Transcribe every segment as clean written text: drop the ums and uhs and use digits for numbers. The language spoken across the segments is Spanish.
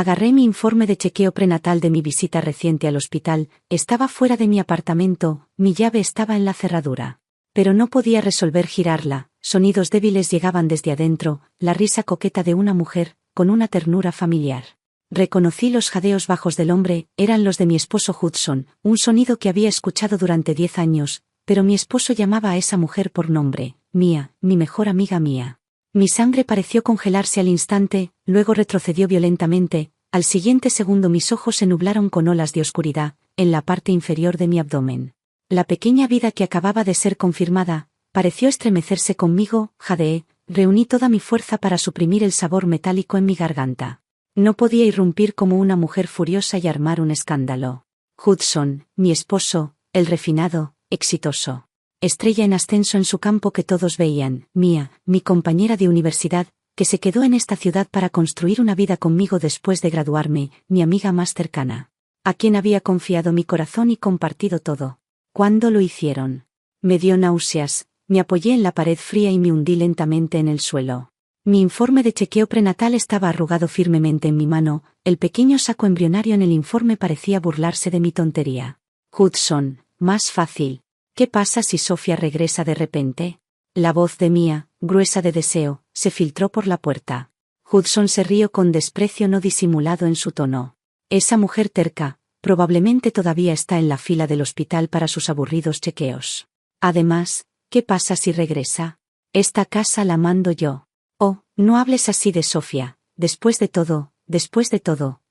Agarré mi informe de chequeo prenatal de mi visita reciente al hospital, estaba fuera de mi apartamento, mi llave estaba en la cerradura. Pero no podía resolver girarla, sonidos débiles llegaban desde adentro, la risa coqueta de una mujer, con una ternura familiar. Reconocí los jadeos bajos del hombre, eran los de mi esposo Hudson, un sonido que había escuchado durante 10 años, pero mi esposo llamaba a esa mujer por nombre, Mía, mi mejor amiga Mía. Mi sangre pareció congelarse al instante, luego retrocedió violentamente, al siguiente segundo mis ojos se nublaron con olas de oscuridad, en la parte inferior de mi abdomen. La pequeña vida que acababa de ser confirmada, pareció estremecerse conmigo, jadeé, reuní toda mi fuerza para suprimir el sabor metálico en mi garganta. No podía irrumpir como una mujer furiosa y armar un escándalo. Hudson, mi esposo, el refinado, exitoso. Estrella en ascenso en su campo que todos veían, Mía, mi compañera de universidad, que se quedó en esta ciudad para construir una vida conmigo después de graduarme, mi amiga más cercana. A quien había confiado mi corazón y compartido todo. ¿Cuándo lo hicieron? Me dio náuseas, me apoyé en la pared fría y me hundí lentamente en el suelo. Mi informe de chequeo prenatal estaba arrugado firmemente en mi mano, el pequeño saco embrionario en el informe parecía burlarse de mi tontería. Hudson, más fácil. ¿Qué pasa si Sofía regresa de repente? La voz de Mía, gruesa de deseo, se filtró por la puerta. Hudson se rió con desprecio no disimulado en su tono. Esa mujer terca, probablemente todavía está en la fila del hospital para sus aburridos chequeos. Además, ¿qué pasa si regresa? Esta casa la mando yo. Oh, no hables así de Sofía, después de todo,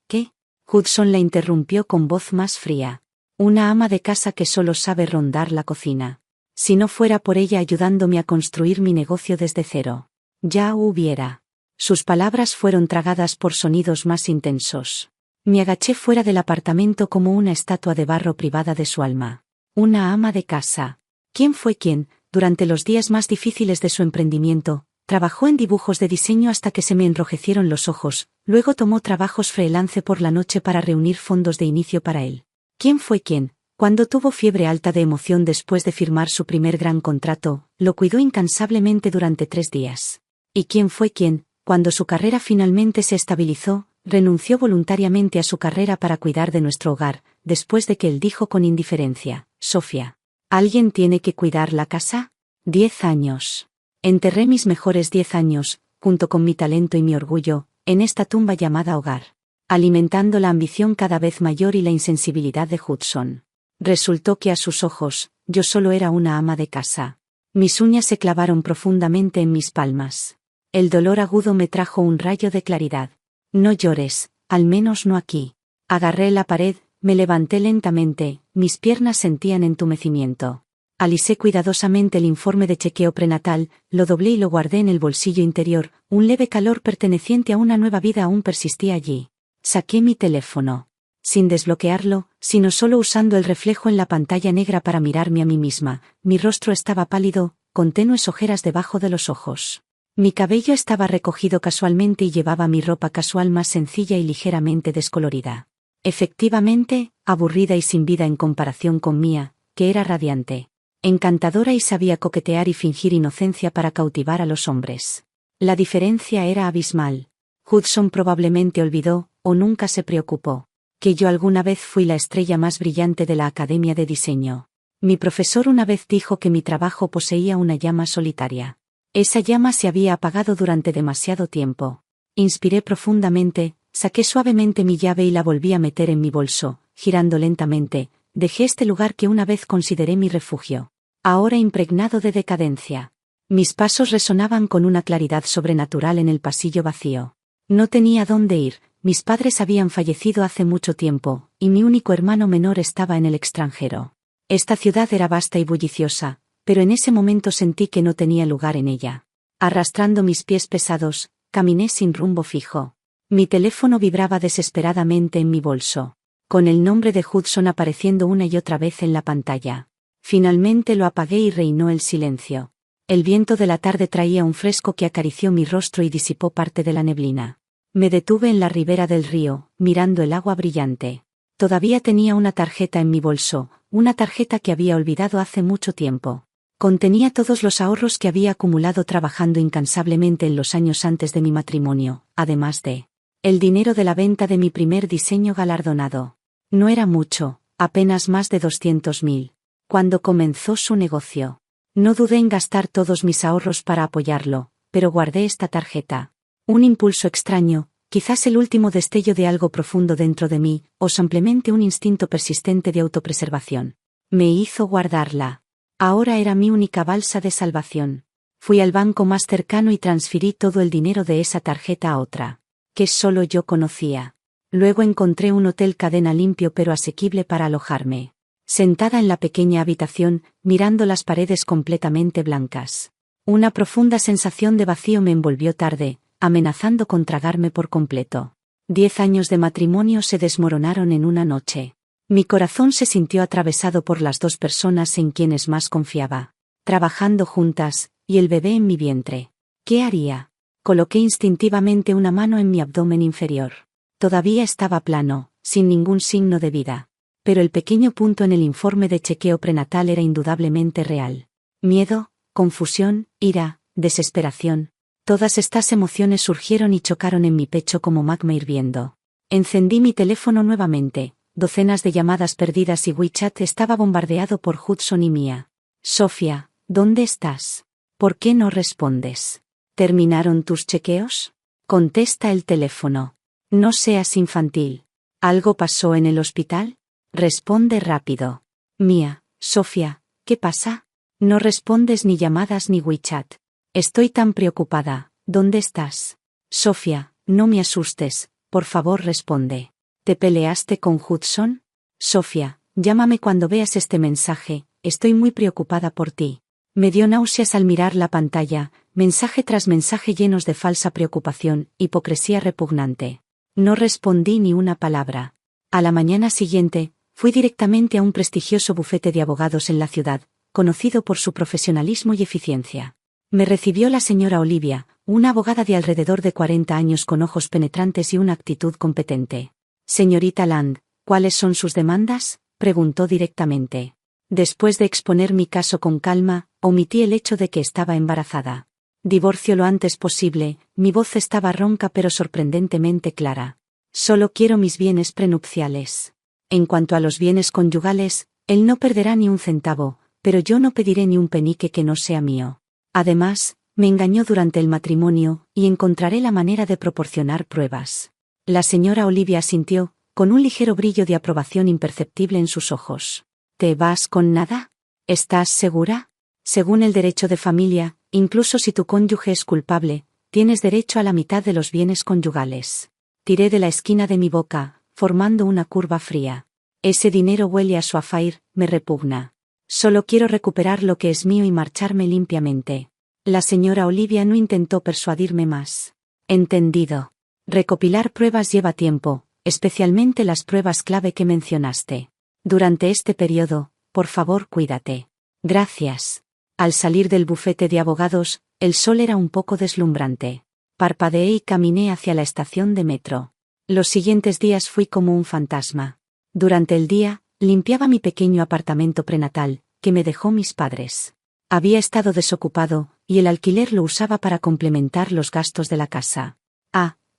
¿qué? Hudson la interrumpió con voz más fría. Una ama de casa que solo sabe rondar la cocina. Si no fuera por ella ayudándome a construir mi negocio desde cero. Ya hubiera. Sus palabras fueron tragadas por sonidos más intensos. Me agaché fuera del apartamento como una estatua de barro privada de su alma. Una ama de casa. ¿Quién fue quien, durante los días más difíciles de su emprendimiento, trabajó en dibujos de diseño hasta que se me enrojecieron los ojos, luego tomó trabajos freelance por la noche para reunir fondos de inicio para él? ¿Quién fue quien, cuando tuvo fiebre alta de emoción después de firmar su primer gran contrato, lo cuidó incansablemente durante 3 días? ¿Y quién fue quien, cuando su carrera finalmente se estabilizó, renunció voluntariamente a su carrera para cuidar de nuestro hogar, después de que él dijo con indiferencia, Sofía, ¿alguien tiene que cuidar la casa? 10 años. Enterré mis mejores 10 años, junto con mi talento y mi orgullo, en esta tumba llamada hogar, alimentando la ambición cada vez mayor y la insensibilidad de Hudson. Resultó que a sus ojos, yo solo era una ama de casa. Mis uñas se clavaron profundamente en mis palmas. El dolor agudo me trajo un rayo de claridad. No llores, al menos no aquí. Agarré la pared, me levanté lentamente, mis piernas sentían entumecimiento. Alisé cuidadosamente el informe de chequeo prenatal, lo doblé y lo guardé en el bolsillo interior, un leve calor perteneciente a una nueva vida aún persistía allí. Saqué mi teléfono. Sin desbloquearlo, sino solo usando el reflejo en la pantalla negra para mirarme a mí misma, mi rostro estaba pálido, con tenues ojeras debajo de los ojos. Mi cabello estaba recogido casualmente y llevaba mi ropa casual más sencilla y ligeramente descolorida. Efectivamente, aburrida y sin vida en comparación con Mía, que era radiante. Encantadora y sabía coquetear y fingir inocencia para cautivar a los hombres. La diferencia era abismal. Hudson probablemente olvidó, o nunca se preocupó, que yo alguna vez fui la estrella más brillante de la Academia de Diseño. Mi profesor una vez dijo que mi trabajo poseía una llama solitaria. Esa llama se había apagado durante demasiado tiempo. Inspiré profundamente, saqué suavemente mi llave y la volví a meter en mi bolso, girando lentamente. Dejé este lugar que una vez consideré mi refugio. Ahora impregnado de decadencia. Mis pasos resonaban con una claridad sobrenatural en el pasillo vacío. No tenía dónde ir, mis padres habían fallecido hace mucho tiempo, y mi único hermano menor estaba en el extranjero. Esta ciudad era vasta y bulliciosa, pero en ese momento sentí que no tenía lugar en ella. Arrastrando mis pies pesados, caminé sin rumbo fijo. Mi teléfono vibraba desesperadamente en mi bolso, con el nombre de Hudson apareciendo una y otra vez en la pantalla. Finalmente lo apagué y reinó el silencio. El viento de la tarde traía un fresco que acarició mi rostro y disipó parte de la neblina. Me detuve en la ribera del río, mirando el agua brillante. Todavía tenía una tarjeta en mi bolso, una tarjeta que había olvidado hace mucho tiempo. Contenía todos los ahorros que había acumulado trabajando incansablemente en los años antes de mi matrimonio, además de El dinero de la venta de mi primer diseño galardonado. No era mucho, apenas más de 200.000. Cuando comenzó su negocio. No dudé en gastar todos mis ahorros para apoyarlo, pero guardé esta tarjeta. Un impulso extraño, quizás el último destello de algo profundo dentro de mí, o simplemente un instinto persistente de autopreservación. Me hizo guardarla. Ahora era mi única balsa de salvación. Fui al banco más cercano y transferí todo el dinero de esa tarjeta a otra, que solo yo conocía. Luego encontré un hotel cadena limpio pero asequible para alojarme. Sentada en la pequeña habitación, mirando las paredes completamente blancas. Una profunda sensación de vacío me envolvió tarde, amenazando con tragarme por completo. 10 años de matrimonio se desmoronaron en una noche. Mi corazón se sintió atravesado por las dos personas en quienes más confiaba. Trabajando juntas, y el bebé en mi vientre. ¿Qué haría? Coloqué instintivamente una mano en mi abdomen inferior. Todavía estaba plano, sin ningún signo de vida. Pero el pequeño punto en el informe de chequeo prenatal era indudablemente real. Miedo, confusión, ira, desesperación. Todas estas emociones surgieron y chocaron en mi pecho como magma hirviendo. Encendí mi teléfono nuevamente. Docenas de llamadas perdidas y WeChat estaba bombardeado por Hudson y Mia. Sofía, ¿dónde estás? ¿Por qué no respondes? ¿Terminaron tus chequeos? Contesta el teléfono. No seas infantil. ¿Algo pasó en el hospital? Responde rápido. Mia, Sofía, ¿qué pasa? No respondes ni llamadas ni WeChat. Estoy tan preocupada. ¿Dónde estás? Sofía, no me asustes, por favor responde. ¿Te peleaste con Hudson? Sofía, llámame cuando veas este mensaje, estoy muy preocupada por ti. Me dio náuseas al mirar la pantalla, mensaje tras mensaje llenos de falsa preocupación, hipocresía repugnante. No respondí ni una palabra. A la mañana siguiente, fui directamente a un prestigioso bufete de abogados en la ciudad, conocido por su profesionalismo y eficiencia. Me recibió la señora Olivia, una abogada de alrededor de 40 años con ojos penetrantes y una actitud competente. Señorita Land, ¿cuáles son sus demandas?, preguntó directamente. Después de exponer mi caso con calma, omití el hecho de que estaba embarazada. Divorcio lo antes posible, mi voz estaba ronca pero sorprendentemente clara. Solo quiero mis bienes prenupciales. En cuanto a los bienes conyugales, él no perderá ni un centavo, pero yo no pediré ni un penique que no sea mío. Además, me engañó durante el matrimonio, y encontraré la manera de proporcionar pruebas. La señora Olivia asintió, con un ligero brillo de aprobación imperceptible en sus ojos. ¿Te vas con nada? ¿Estás segura? Según el derecho de familia, incluso si tu cónyuge es culpable, tienes derecho a la mitad de los bienes conyugales. Tiré de la esquina de mi boca, formando una curva fría. Ese dinero huele a Swaffhire, me repugna. Solo quiero recuperar lo que es mío y marcharme limpiamente. La señora Olivia no intentó persuadirme más. Entendido. Recopilar pruebas lleva tiempo, especialmente las pruebas clave que mencionaste. Durante este periodo, por favor cuídate. Gracias. Al salir del bufete de abogados, el sol era un poco deslumbrante. Parpadeé y caminé hacia la estación de metro. Los siguientes días fui como un fantasma. Durante el día, limpiaba mi pequeño apartamento prenatal, que me dejó mis padres. Había estado desocupado, y el alquiler lo usaba para complementar los gastos de la casa.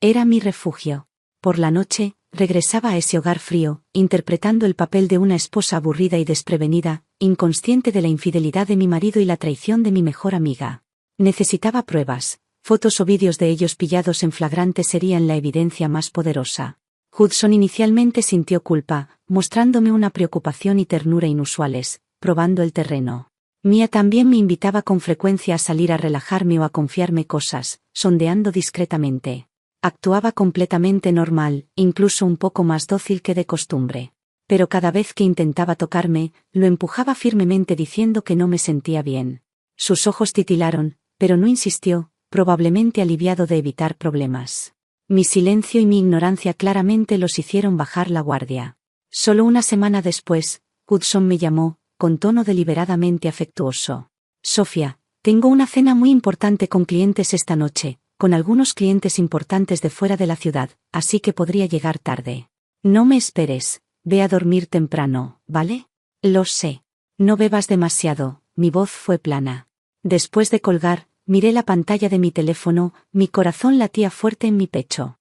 Era mi refugio. Por la noche, regresaba a ese hogar frío, interpretando el papel de una esposa aburrida y desprevenida, inconsciente de la infidelidad de mi marido y la traición de mi mejor amiga. Necesitaba pruebas. Fotos o vídeos de ellos pillados en flagrante serían la evidencia más poderosa. Hudson inicialmente sintió culpa, mostrándome una preocupación y ternura inusuales, probando el terreno. Mia también me invitaba con frecuencia a salir a relajarme o a confiarme cosas, sondeando discretamente. Actuaba completamente normal, incluso un poco más dócil que de costumbre. Pero cada vez que intentaba tocarme, lo empujaba firmemente diciendo que no me sentía bien. Sus ojos titilaron, pero no insistió, probablemente aliviado de evitar problemas. Mi silencio y mi ignorancia claramente los hicieron bajar la guardia. Solo una semana después, Hudson me llamó, con tono deliberadamente afectuoso. Sofía, tengo una cena muy importante con clientes esta noche, con algunos clientes importantes de fuera de la ciudad, así que podría llegar tarde. No me esperes, ve a dormir temprano, ¿vale? Lo sé. No bebas demasiado, mi voz fue plana. Después de colgar, miré la pantalla de mi teléfono, mi corazón latía fuerte en mi pecho.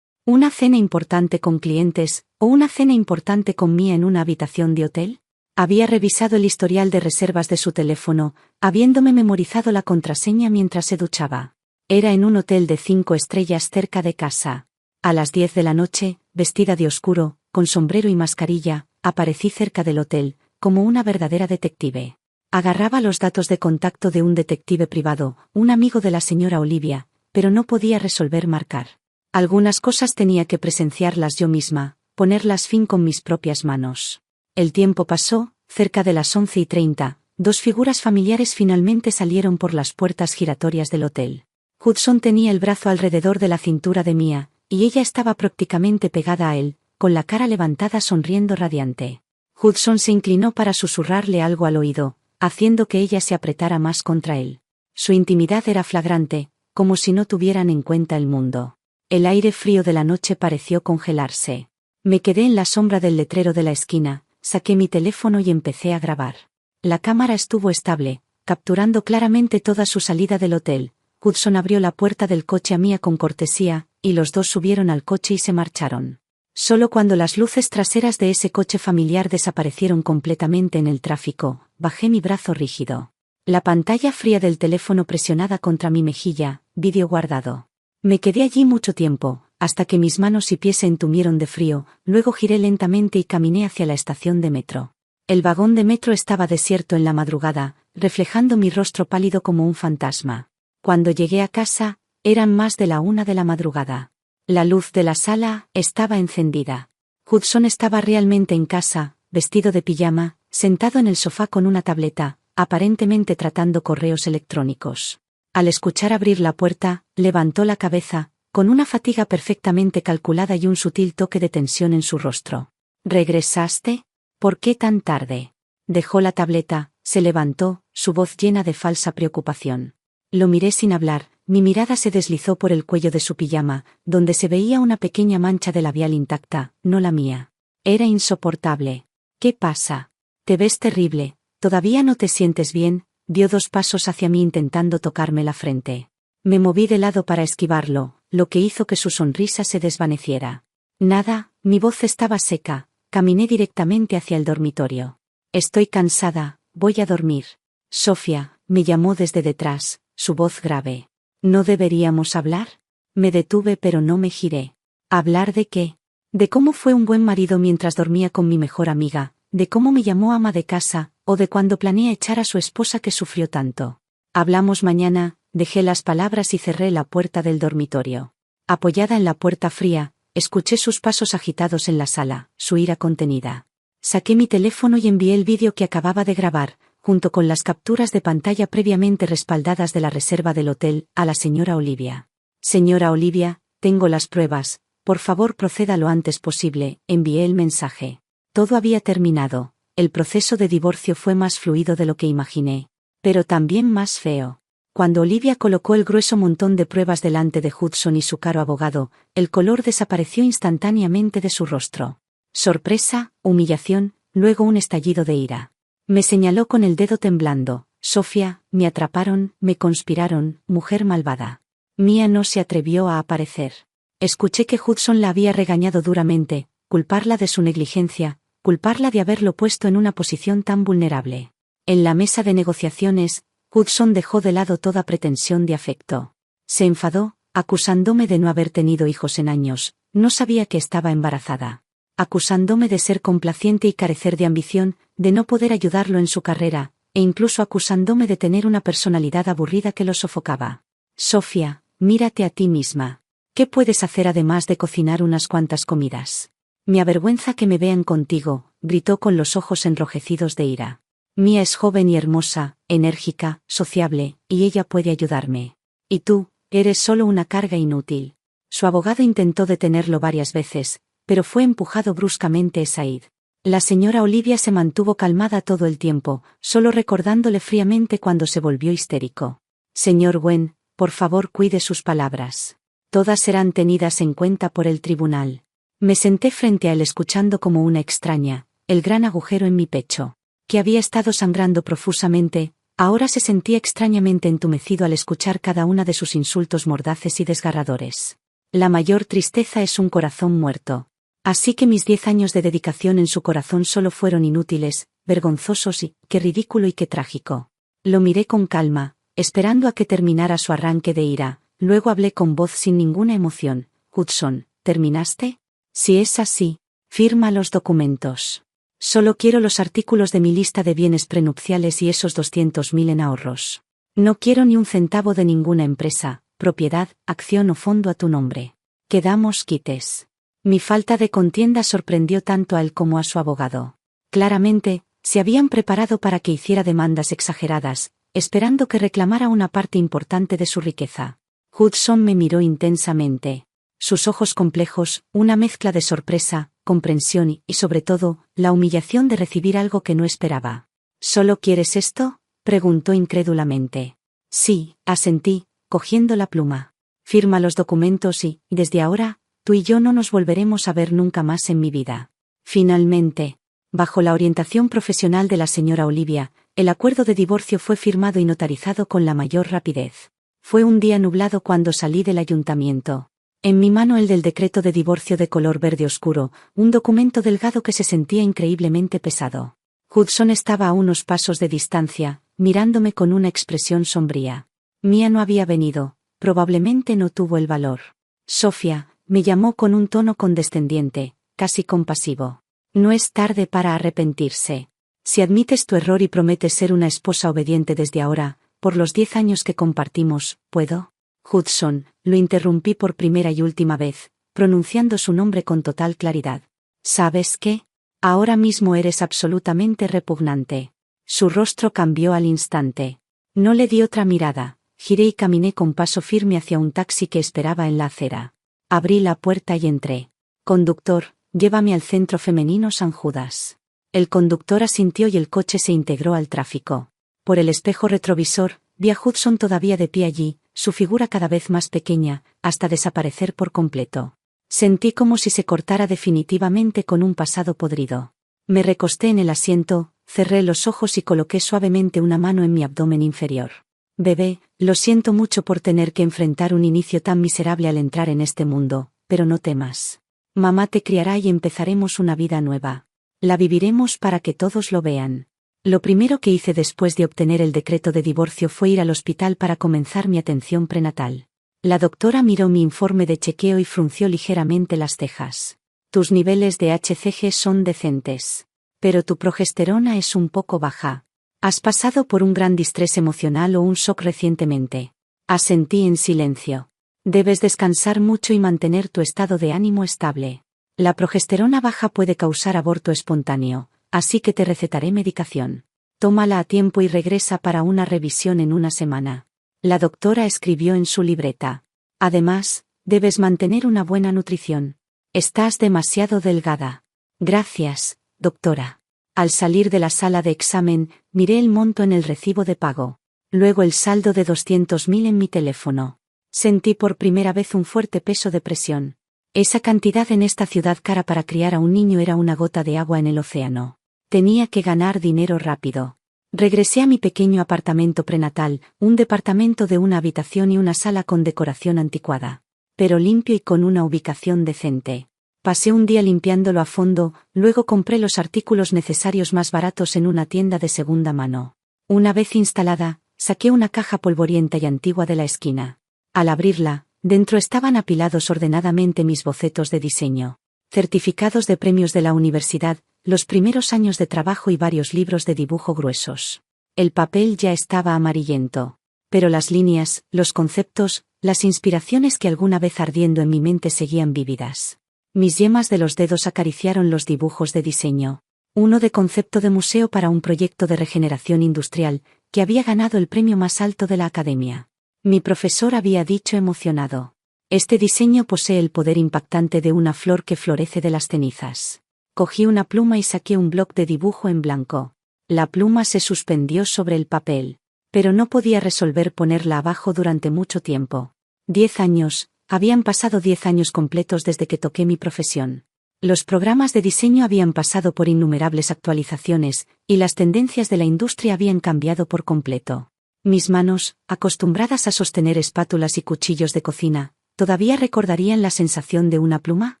¿Una cena importante con clientes, o una cena importante con Mia en una habitación de hotel? Había revisado el historial de reservas de su teléfono, habiéndome memorizado la contraseña mientras se duchaba. Era en un hotel de 5 estrellas cerca de casa. A las 10 de la noche, vestida de oscuro, con sombrero y mascarilla, aparecí cerca del hotel, como una verdadera detective. Agarraba los datos de contacto de un detective privado, un amigo de la señora Olivia, pero no podía resolver marcar. Algunas cosas tenía que presenciarlas yo misma, ponerlas fin con mis propias manos. El tiempo pasó, cerca de las 11:30, 2 figuras familiares finalmente salieron por las puertas giratorias del hotel. Hudson tenía el brazo alrededor de la cintura de Mia, y ella estaba prácticamente pegada a él, con la cara levantada sonriendo radiante. Hudson se inclinó para susurrarle algo al oído, haciendo que ella se apretara más contra él. Su intimidad era flagrante, como si no tuvieran en cuenta el mundo. El aire frío de la noche pareció congelarse. Me quedé en la sombra del letrero de la esquina, saqué mi teléfono y empecé a grabar. La cámara estuvo estable, capturando claramente toda su salida del hotel. Hudson abrió la puerta del coche a Mia con cortesía, y los dos subieron al coche y se marcharon. Solo cuando las luces traseras de ese coche familiar desaparecieron completamente en el tráfico, bajé mi brazo rígido. La pantalla fría del teléfono presionada contra mi mejilla, vídeo guardado. Me quedé allí mucho tiempo, hasta que mis manos y pies se entumieron de frío, luego giré lentamente y caminé hacia la estación de metro. El vagón de metro estaba desierto en la madrugada, reflejando mi rostro pálido como un fantasma. Cuando llegué a casa, eran más de la 1 de la madrugada. La luz de la sala estaba encendida. Hudson estaba realmente en casa, vestido de pijama, sentado en el sofá con una tableta, aparentemente tratando correos electrónicos. Al escuchar abrir la puerta, levantó la cabeza, con una fatiga perfectamente calculada y un sutil toque de tensión en su rostro. ¿Regresaste? ¿Por qué tan tarde? Dejó la tableta, se levantó, su voz llena de falsa preocupación. Lo miré sin hablar, mi mirada se deslizó por el cuello de su pijama, donde se veía una pequeña mancha de labial intacta, no la mía. Era insoportable. ¿Qué pasa? Te ves terrible, ¿todavía no te sientes bien? Dio 2 pasos hacia mí intentando tocarme la frente. Me moví de lado para esquivarlo, lo que hizo que su sonrisa se desvaneciera. Nada, mi voz estaba seca, caminé directamente hacia el dormitorio. Estoy cansada, voy a dormir. Sofía, me llamó desde detrás, su voz grave. ¿No deberíamos hablar? Me detuve pero no me giré. ¿Hablar de qué? De cómo fue un buen marido mientras dormía con mi mejor amiga, de cómo me llamó ama de casa, o de cuando planeé echar a su esposa que sufrió tanto. Hablamos mañana, dejé las palabras y cerré la puerta del dormitorio. Apoyada en la puerta fría, escuché sus pasos agitados en la sala, su ira contenida. Saqué mi teléfono y envié el vídeo que acababa de grabar, junto con las capturas de pantalla previamente respaldadas de la reserva del hotel, a la señora Olivia. Señora Olivia, tengo las pruebas, por favor proceda lo antes posible, envié el mensaje. Todo había terminado, el proceso de divorcio fue más fluido de lo que imaginé, pero también más feo. Cuando Olivia colocó el grueso montón de pruebas delante de Hudson y su caro abogado, el color desapareció instantáneamente de su rostro. Sorpresa, humillación, luego un estallido de ira. Me señaló con el dedo temblando. Sofía, me atraparon, me conspiraron, mujer malvada. Mia no se atrevió a aparecer. Escuché que Hudson la había regañado duramente, culparla de su negligencia, culparla de haberlo puesto en una posición tan vulnerable. En la mesa de negociaciones, Hudson dejó de lado toda pretensión de afecto. Se enfadó, acusándome de no haber tenido hijos en años, no sabía que estaba embarazada. Acusándome de ser complaciente y carecer de ambición, de no poder ayudarlo en su carrera, e incluso acusándome de tener una personalidad aburrida que lo sofocaba. Sofía, mírate a ti misma. ¿Qué puedes hacer además de cocinar unas cuantas comidas? Me avergüenza que me vean contigo, gritó con los ojos enrojecidos de ira. Mia es joven y hermosa, enérgica, sociable, y ella puede ayudarme. Y tú, eres solo una carga inútil. Su abogado intentó detenerlo varias veces, pero fue empujado bruscamente Said. La señora Olivia se mantuvo calmada todo el tiempo, solo recordándole fríamente cuando se volvió histérico. Señor Wen, por favor cuide sus palabras. Todas serán tenidas en cuenta por el tribunal. Me senté frente a él escuchando como una extraña, el gran agujero en mi pecho, que había estado sangrando profusamente, ahora se sentía extrañamente entumecido al escuchar cada una de sus insultos mordaces y desgarradores. La mayor tristeza es un corazón muerto. Así que mis 10 años de dedicación en su corazón solo fueron inútiles, vergonzosos y, qué ridículo y qué trágico. Lo miré con calma, esperando a que terminara su arranque de ira, luego hablé con voz sin ninguna emoción. Hudson, ¿terminaste? Si es así, firma los documentos. Solo quiero los artículos de mi lista de bienes prenupciales y esos 200.000 en ahorros. No quiero ni un centavo de ninguna empresa, propiedad, acción o fondo a tu nombre. Quedamos quites. Mi falta de contienda sorprendió tanto a él como a su abogado. Claramente, se habían preparado para que hiciera demandas exageradas, esperando que reclamara una parte importante de su riqueza. Hudson me miró intensamente. Sus ojos complejos, una mezcla de sorpresa, comprensión y, sobre todo, la humillación de recibir algo que no esperaba. ¿Solo quieres esto?, preguntó incrédulamente. Sí, asentí, cogiendo la pluma. Firma los documentos y, desde ahora, tú y yo no nos volveremos a ver nunca más en mi vida. Finalmente, bajo la orientación profesional de la señora Olivia, el acuerdo de divorcio fue firmado y notarizado con la mayor rapidez. Fue un día nublado cuando salí del ayuntamiento. En mi mano el del decreto de divorcio de color verde oscuro, un documento delgado que se sentía increíblemente pesado. Hudson estaba a unos pasos de distancia, mirándome con una expresión sombría. Mía no había venido, probablemente no tuvo el valor. Sofía, me llamó con un tono condescendiente, casi compasivo. No es tarde para arrepentirse. Si admites tu error y prometes ser una esposa obediente desde ahora, por los 10 años que compartimos, ¿puedo? Hudson, lo interrumpí por primera y última vez, pronunciando su nombre con total claridad. ¿Sabes qué? Ahora mismo eres absolutamente repugnante. Su rostro cambió al instante. No le di otra mirada, giré y caminé con paso firme hacia un taxi que esperaba en la acera. Abrí la puerta y entré. Conductor, llévame al centro femenino San Judas. El conductor asintió y el coche se integró al tráfico. Por el espejo retrovisor, vi a Hudson todavía de pie allí, su figura cada vez más pequeña, hasta desaparecer por completo. Sentí como si se cortara definitivamente con un pasado podrido. Me recosté en el asiento, cerré los ojos y coloqué suavemente una mano en mi abdomen inferior. Bebé, lo siento mucho por tener que enfrentar un inicio tan miserable al entrar en este mundo, pero no temas. Mamá te criará y empezaremos una vida nueva. La viviremos para que todos lo vean. Lo primero que hice después de obtener el decreto de divorcio fue ir al hospital para comenzar mi atención prenatal. La doctora miró mi informe de chequeo y frunció ligeramente las cejas. Tus niveles de HCG son decentes. Pero tu progesterona es un poco baja. ¿Has pasado por un gran distrés emocional o un shock recientemente? Asentí en silencio. Debes descansar mucho y mantener tu estado de ánimo estable. La progesterona baja puede causar aborto espontáneo, así que te recetaré medicación. Tómala a tiempo y regresa para una revisión en una semana. La doctora escribió en su libreta. Además, debes mantener una buena nutrición. Estás demasiado delgada. Gracias, doctora. Al salir de la sala de examen, miré el monto en el recibo de pago. Luego el saldo de 200.000 en mi teléfono. Sentí por primera vez un fuerte peso de presión. Esa cantidad en esta ciudad cara para criar a un niño era una gota de agua en el océano. Tenía que ganar dinero rápido. Regresé a mi pequeño apartamento prenatal, un departamento de una habitación y una sala con decoración anticuada. Pero limpio y con una ubicación decente. Pasé un día limpiándolo a fondo, luego compré los artículos necesarios más baratos en una tienda de segunda mano. Una vez instalada, saqué una caja polvorienta y antigua de la esquina. Al abrirla, dentro estaban apilados ordenadamente mis bocetos de diseño, certificados de premios de la universidad, los primeros años de trabajo y varios libros de dibujo gruesos. El papel ya estaba amarillento. Pero las líneas, los conceptos, las inspiraciones que alguna vez ardiendo en mi mente seguían vívidas. Mis yemas de los dedos acariciaron los dibujos de diseño. Uno de concepto de museo para un proyecto de regeneración industrial, que había ganado el premio más alto de la academia. Mi profesor había dicho emocionado. Este diseño posee el poder impactante de una flor que florece de las cenizas. Cogí una pluma y saqué un bloc de dibujo en blanco. La pluma se suspendió sobre el papel. Pero no podía resolver ponerla abajo durante mucho tiempo. 10 años, habían pasado 10 años completos desde que toqué mi profesión. Los programas de diseño habían pasado por innumerables actualizaciones, y las tendencias de la industria habían cambiado por completo. Mis manos, acostumbradas a sostener espátulas y cuchillos de cocina, ¿Todavía recordarían la sensación de una pluma?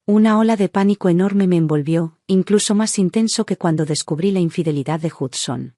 Una ola de pánico enorme me envolvió, incluso más intenso que cuando descubrí la infidelidad de Hudson.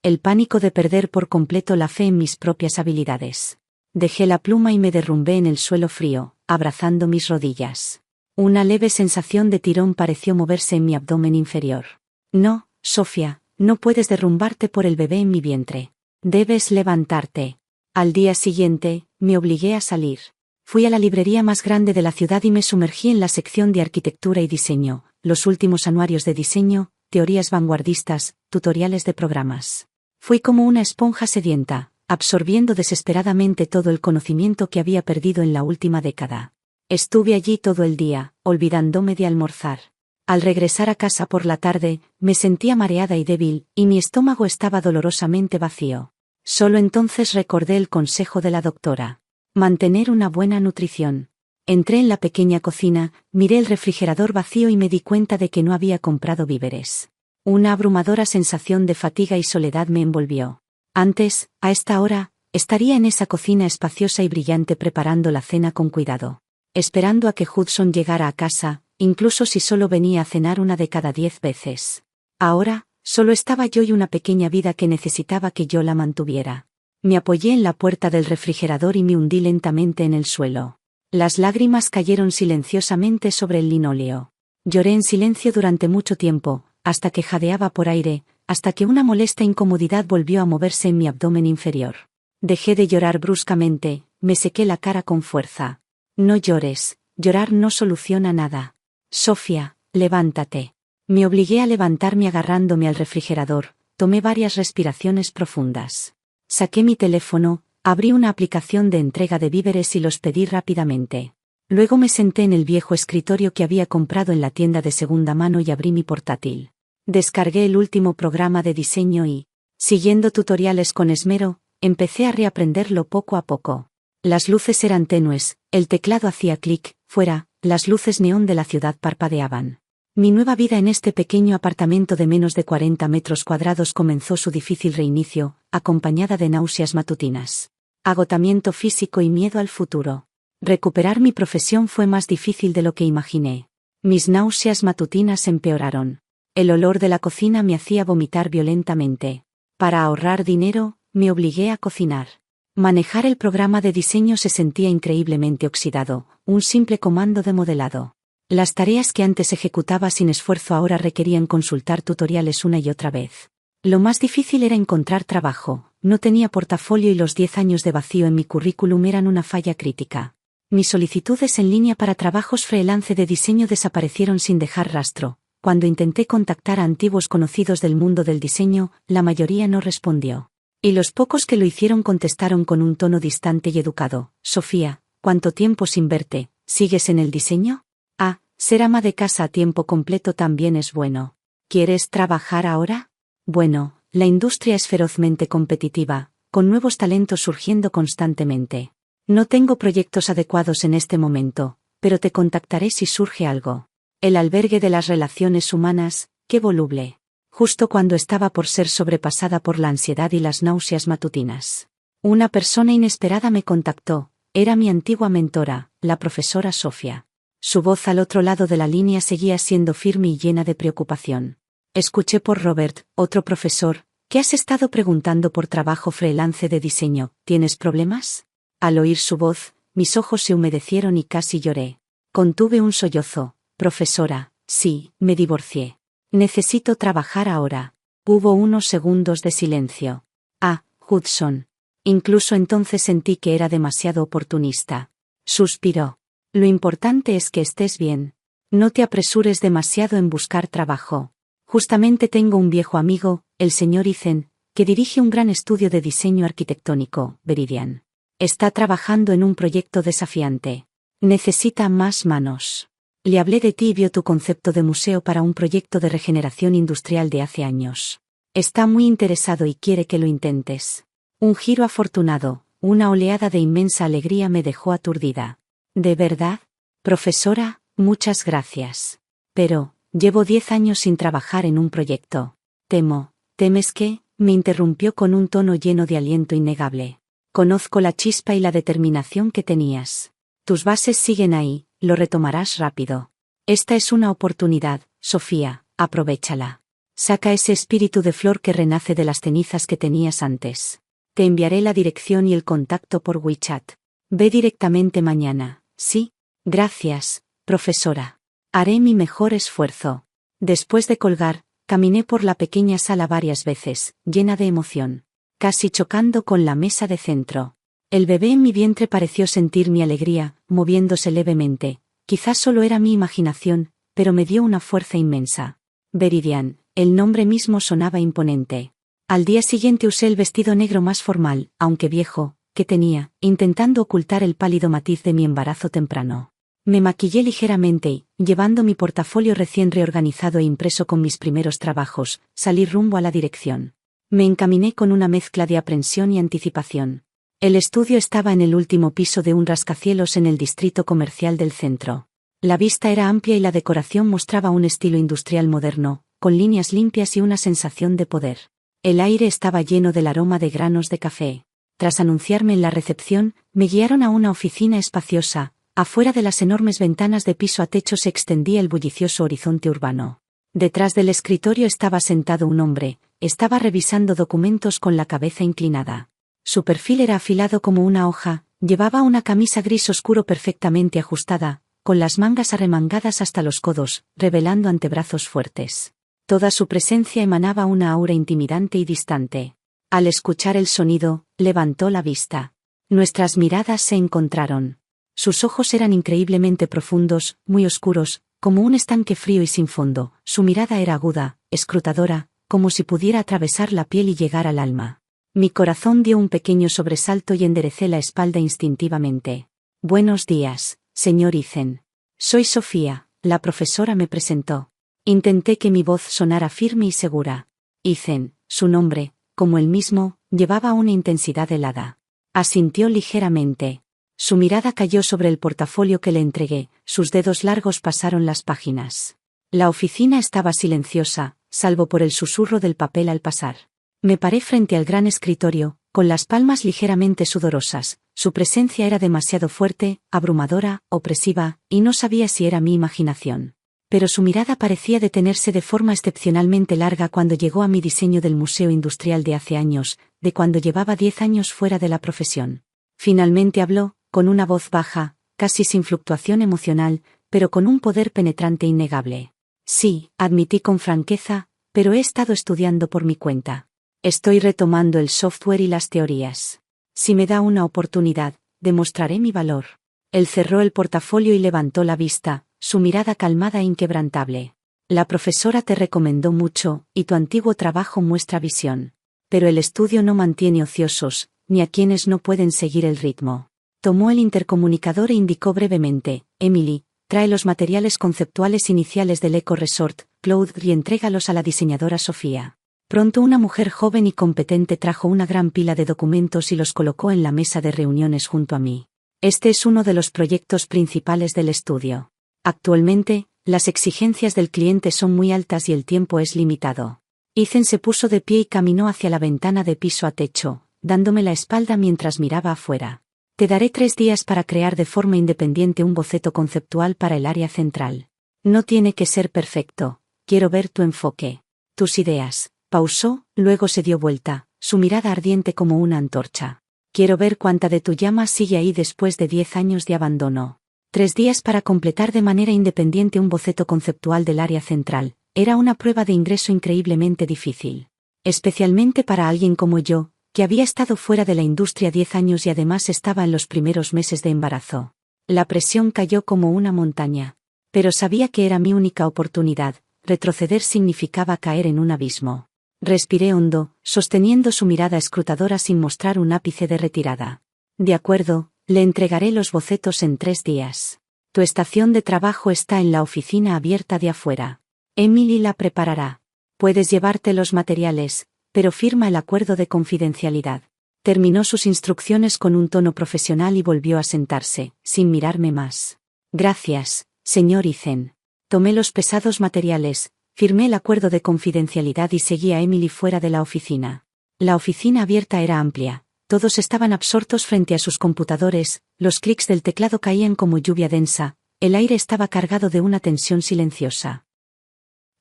El pánico de perder por completo la fe en mis propias habilidades. Dejé la pluma y me derrumbé en el suelo frío, abrazando mis rodillas. Una leve sensación de tirón pareció moverse en mi abdomen inferior. No, Sofía, no puedes derrumbarte por el bebé en mi vientre. Debes levantarte. Al día siguiente, me obligué a salir. Fui a la librería más grande de la ciudad y me sumergí en la sección de arquitectura y diseño, los últimos anuarios de diseño, teorías vanguardistas, tutoriales de programas. Fui como una esponja sedienta, absorbiendo desesperadamente todo el conocimiento que había perdido en la última década. Estuve allí todo el día, olvidándome de almorzar. Al regresar a casa por la tarde, me sentía mareada y débil, y mi estómago estaba dolorosamente vacío. Solo entonces recordé el consejo de la doctora. Mantener una buena nutrición. Entré en la pequeña cocina, miré el refrigerador vacío y me di cuenta de que no había comprado víveres. Una abrumadora sensación de fatiga y soledad me envolvió. Antes, a esta hora, estaría en esa cocina espaciosa y brillante preparando la cena con cuidado. Esperando a que Hudson llegara a casa, incluso si solo venía a cenar una de cada 10 veces. Ahora, solo estaba yo y una pequeña vida que necesitaba que yo la mantuviera. Me apoyé en la puerta del refrigerador y me hundí lentamente en el suelo. Las lágrimas cayeron silenciosamente sobre el linóleo. Lloré en silencio durante mucho tiempo, hasta que jadeaba por aire, hasta que una molesta incomodidad volvió a moverse en mi abdomen inferior. Dejé de llorar bruscamente, me sequé la cara con fuerza. No llores, llorar no soluciona nada. Sofía, levántate. Me obligué a levantarme agarrándome al refrigerador, tomé varias respiraciones profundas. Saqué mi teléfono, abrí una aplicación de entrega de víveres y los pedí rápidamente. Luego me senté en el viejo escritorio que había comprado en la tienda de segunda mano y abrí mi portátil. Descargué el último programa de diseño y, siguiendo tutoriales con esmero, empecé a reaprenderlo poco a poco. Las luces eran tenues, el teclado hacía clic, fuera, las luces neón de la ciudad parpadeaban. Mi nueva vida en este pequeño apartamento de menos de 40 metros cuadrados comenzó su difícil reinicio, acompañada de náuseas matutinas. Agotamiento físico y miedo al futuro. Recuperar mi profesión fue más difícil de lo que imaginé. Mis náuseas matutinas empeoraron. El olor de la cocina me hacía vomitar violentamente. Para ahorrar dinero, me obligué a cocinar. Manejar el programa de diseño se sentía increíblemente oxidado, un simple comando de modelado. Las tareas que antes ejecutaba sin esfuerzo ahora requerían consultar tutoriales una y otra vez. Lo más difícil era encontrar trabajo, no tenía portafolio y los 10 años de vacío en mi currículum eran una falla crítica. Mis solicitudes en línea para trabajos freelance de diseño desaparecieron sin dejar rastro. Cuando intenté contactar a antiguos conocidos del mundo del diseño, la mayoría no respondió. Y los pocos que lo hicieron contestaron con un tono distante y educado. Sofía, ¿cuánto tiempo sin verte? ¿Sigues en el diseño? Ah, ser ama de casa a tiempo completo también es bueno. ¿Quieres trabajar ahora? Bueno, la industria es ferozmente competitiva, con nuevos talentos surgiendo constantemente. No tengo proyectos adecuados en este momento, pero te contactaré si surge algo. El albergue de las relaciones humanas, qué voluble. Justo cuando estaba por ser sobrepasada por la ansiedad y las náuseas matutinas. Una persona inesperada me contactó, era mi antigua mentora, la profesora Sofía. Su voz al otro lado de la línea seguía siendo firme y llena de preocupación. Escuché por Robert, otro profesor, que has estado preguntando por trabajo freelance de diseño, ¿tienes problemas? Al oír su voz, mis ojos se humedecieron y casi lloré. Contuve un sollozo. Profesora, sí, me divorcié. Necesito trabajar ahora. Hubo unos segundos de silencio. Ah, Hudson. Incluso entonces sentí que era demasiado oportunista. Suspiró. Lo importante es que estés bien. No te apresures demasiado en buscar trabajo. Justamente tengo un viejo amigo, el señor Ethan, que dirige un gran estudio de diseño arquitectónico, Veridian. Está trabajando en un proyecto desafiante. Necesita más manos. Le hablé de ti y vio tu concepto de museo para un proyecto de regeneración industrial de hace años. Está muy interesado y quiere que lo intentes. Un giro afortunado, una oleada de inmensa alegría me dejó aturdida. ¿De verdad? Profesora, muchas gracias. Pero, llevo 10 años sin trabajar en un proyecto. ¿Temes que? Me interrumpió con un tono lleno de aliento innegable. Conozco la chispa y la determinación que tenías. Tus bases siguen ahí, lo retomarás rápido. Esta es una oportunidad, Sofía, aprovéchala. Saca ese espíritu de flor que renace de las cenizas que tenías antes. Te enviaré la dirección y el contacto por WeChat. Ve directamente mañana, ¿sí? Gracias, profesora. Haré mi mejor esfuerzo. Después de colgar, caminé por la pequeña sala varias veces, llena de emoción, casi chocando con la mesa de centro. El bebé en mi vientre pareció sentir mi alegría, moviéndose levemente. Quizás solo era mi imaginación, pero me dio una fuerza inmensa. Veridian, el nombre mismo sonaba imponente. Al día siguiente usé el vestido negro más formal, aunque viejo, que tenía, intentando ocultar el pálido matiz de mi embarazo temprano. Me maquillé ligeramente y, llevando mi portafolio recién reorganizado e impreso con mis primeros trabajos, salí rumbo a la dirección. Me encaminé con una mezcla de aprensión y anticipación. El estudio estaba en el último piso de un rascacielos en el distrito comercial del centro. La vista era amplia y la decoración mostraba un estilo industrial moderno, con líneas limpias y una sensación de poder. El aire estaba lleno del aroma de granos de café. Tras anunciarme en la recepción, me guiaron a una oficina espaciosa. Afuera de las enormes ventanas de piso a techo se extendía el bullicioso horizonte urbano. Detrás del escritorio estaba sentado un hombre, estaba revisando documentos con la cabeza inclinada. Su perfil era afilado como una hoja, llevaba una camisa gris oscuro perfectamente ajustada, con las mangas arremangadas hasta los codos, revelando antebrazos fuertes. Toda su presencia emanaba una aura intimidante y distante. Al escuchar el sonido, levantó la vista. Nuestras miradas se encontraron. Sus ojos eran increíblemente profundos, muy oscuros, como un estanque frío y sin fondo. Su mirada era aguda, escrutadora, como si pudiera atravesar la piel y llegar al alma. Mi corazón dio un pequeño sobresalto y enderecé la espalda instintivamente. Buenos días, señor Ethan. Soy Sofía, la profesora me presentó. Intenté que mi voz sonara firme y segura. Ethan, su nombre, como el mismo, llevaba una intensidad helada. Asintió ligeramente. Su mirada cayó sobre el portafolio que le entregué, sus dedos largos pasaron las páginas. La oficina estaba silenciosa, salvo por el susurro del papel al pasar. Me paré frente al gran escritorio, con las palmas ligeramente sudorosas. Su presencia era demasiado fuerte, abrumadora, opresiva, y no sabía si era mi imaginación. Pero su mirada parecía detenerse de forma excepcionalmente larga cuando llegó a mi diseño del Museo Industrial de hace años, de cuando llevaba 10 años fuera de la profesión. Finalmente habló, con una voz baja, casi sin fluctuación emocional, pero con un poder penetrante innegable. Sí, admití con franqueza, pero he estado estudiando por mi cuenta. Estoy retomando el software y las teorías. Si me da una oportunidad, demostraré mi valor. Él cerró el portafolio y levantó la vista, su mirada calmada e inquebrantable. La profesora te recomendó mucho, y tu antiguo trabajo muestra visión. Pero el estudio no mantiene ociosos, ni a quienes no pueden seguir el ritmo. Tomó el intercomunicador e indicó brevemente: Emily, trae los materiales conceptuales iniciales del Eco Resort, Cloud, y entrégalos a la diseñadora Sofía. Pronto una mujer joven y competente trajo una gran pila de documentos y los colocó en la mesa de reuniones junto a mí. Este es uno de los proyectos principales del estudio. Actualmente, las exigencias del cliente son muy altas y el tiempo es limitado. Ethan se puso de pie y caminó hacia la ventana de piso a techo, dándome la espalda mientras miraba afuera. Te daré 3 días para crear de forma independiente un boceto conceptual para el área central. No tiene que ser perfecto, quiero ver tu enfoque. Tus ideas. Pausó, luego se dio vuelta, su mirada ardiente como una antorcha. Quiero ver cuánta de tu llama sigue ahí después de 10 años de abandono. 3 días para completar de manera independiente un boceto conceptual del área central. Era una prueba de ingreso increíblemente difícil. Especialmente para alguien como yo, que había estado fuera de la industria 10 años y además estaba en los primeros meses de embarazo. La presión cayó como una montaña. Pero sabía que era mi única oportunidad. Retroceder significaba caer en un abismo. Respiré hondo, sosteniendo su mirada escrutadora sin mostrar un ápice de retirada. De acuerdo, le entregaré los bocetos en 3 días. Tu estación de trabajo está en la oficina abierta de afuera. Emily la preparará. Puedes llevarte los materiales, pero firma el acuerdo de confidencialidad. Terminó sus instrucciones con un tono profesional y volvió a sentarse, sin mirarme más. Gracias, señor Ethan. Tomé los pesados materiales, firmé el acuerdo de confidencialidad y seguí a Emily fuera de la oficina. La oficina abierta era amplia, Todos estaban absortos frente a sus computadores, los clics del teclado caían como lluvia densa, el aire estaba cargado de una tensión silenciosa.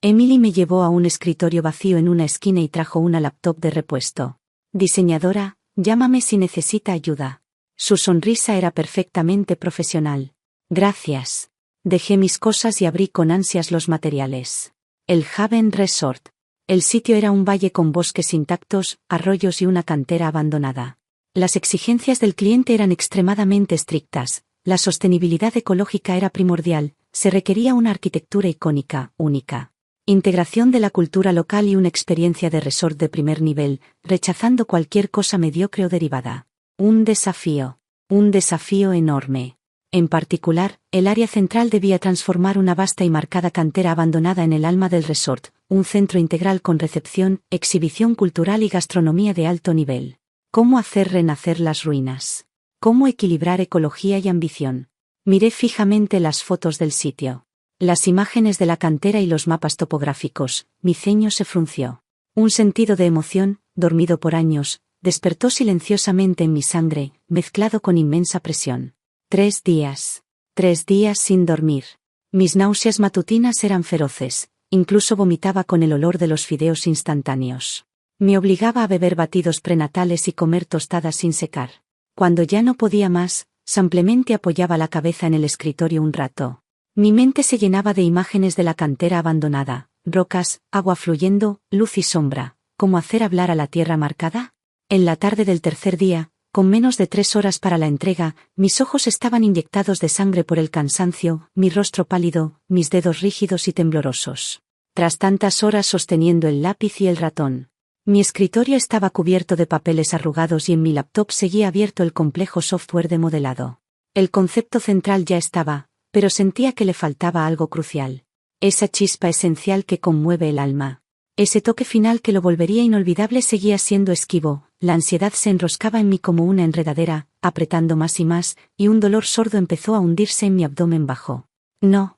Emily me llevó a un escritorio vacío en una esquina y trajo una laptop de repuesto. Diseñadora, llámame si necesita ayuda. Su sonrisa era perfectamente profesional. Gracias. Dejé mis cosas y abrí con ansias los materiales. El Haven Resort. El sitio era un valle con bosques intactos, arroyos y una cantera abandonada. Las exigencias del cliente eran extremadamente estrictas, la sostenibilidad ecológica era primordial, se requería una arquitectura icónica, única. Integración de la cultura local y una experiencia de resort de primer nivel, rechazando cualquier cosa mediocre o derivada. Un desafío enorme. En particular, el área central debía transformar una vasta y marcada cantera abandonada en el alma del resort, un centro integral con recepción, exhibición cultural y gastronomía de alto nivel. ¿Cómo hacer renacer las ruinas? ¿Cómo equilibrar ecología y ambición? Miré fijamente las fotos del sitio. Las imágenes de la cantera y los mapas topográficos, mi ceño se frunció. Un sentido de emoción, dormido por años, despertó silenciosamente en mi sangre, mezclado con inmensa presión. 3 días. 3 días sin dormir. Mis náuseas matutinas eran feroces, incluso vomitaba con el olor de los fideos instantáneos. Me obligaba a beber batidos prenatales y comer tostadas sin secar. Cuando ya no podía más, simplemente apoyaba la cabeza en el escritorio un rato. Mi mente se llenaba de imágenes de la cantera abandonada, rocas, agua fluyendo, luz y sombra. ¿Cómo hacer hablar a la tierra marcada? En la tarde del tercer día, con menos de 3 horas para la entrega, mis ojos estaban inyectados de sangre por el cansancio, mi rostro pálido, mis dedos rígidos y temblorosos. Tras tantas horas sosteniendo el lápiz y el ratón, mi escritorio estaba cubierto de papeles arrugados y en mi laptop seguía abierto el complejo software de modelado. El concepto central ya estaba, pero sentía que le faltaba algo crucial. Esa chispa esencial que conmueve el alma. Ese toque final que lo volvería inolvidable seguía siendo esquivo, la ansiedad se enroscaba en mí como una enredadera, apretando más y más, y un dolor sordo empezó a hundirse en mi abdomen bajo. No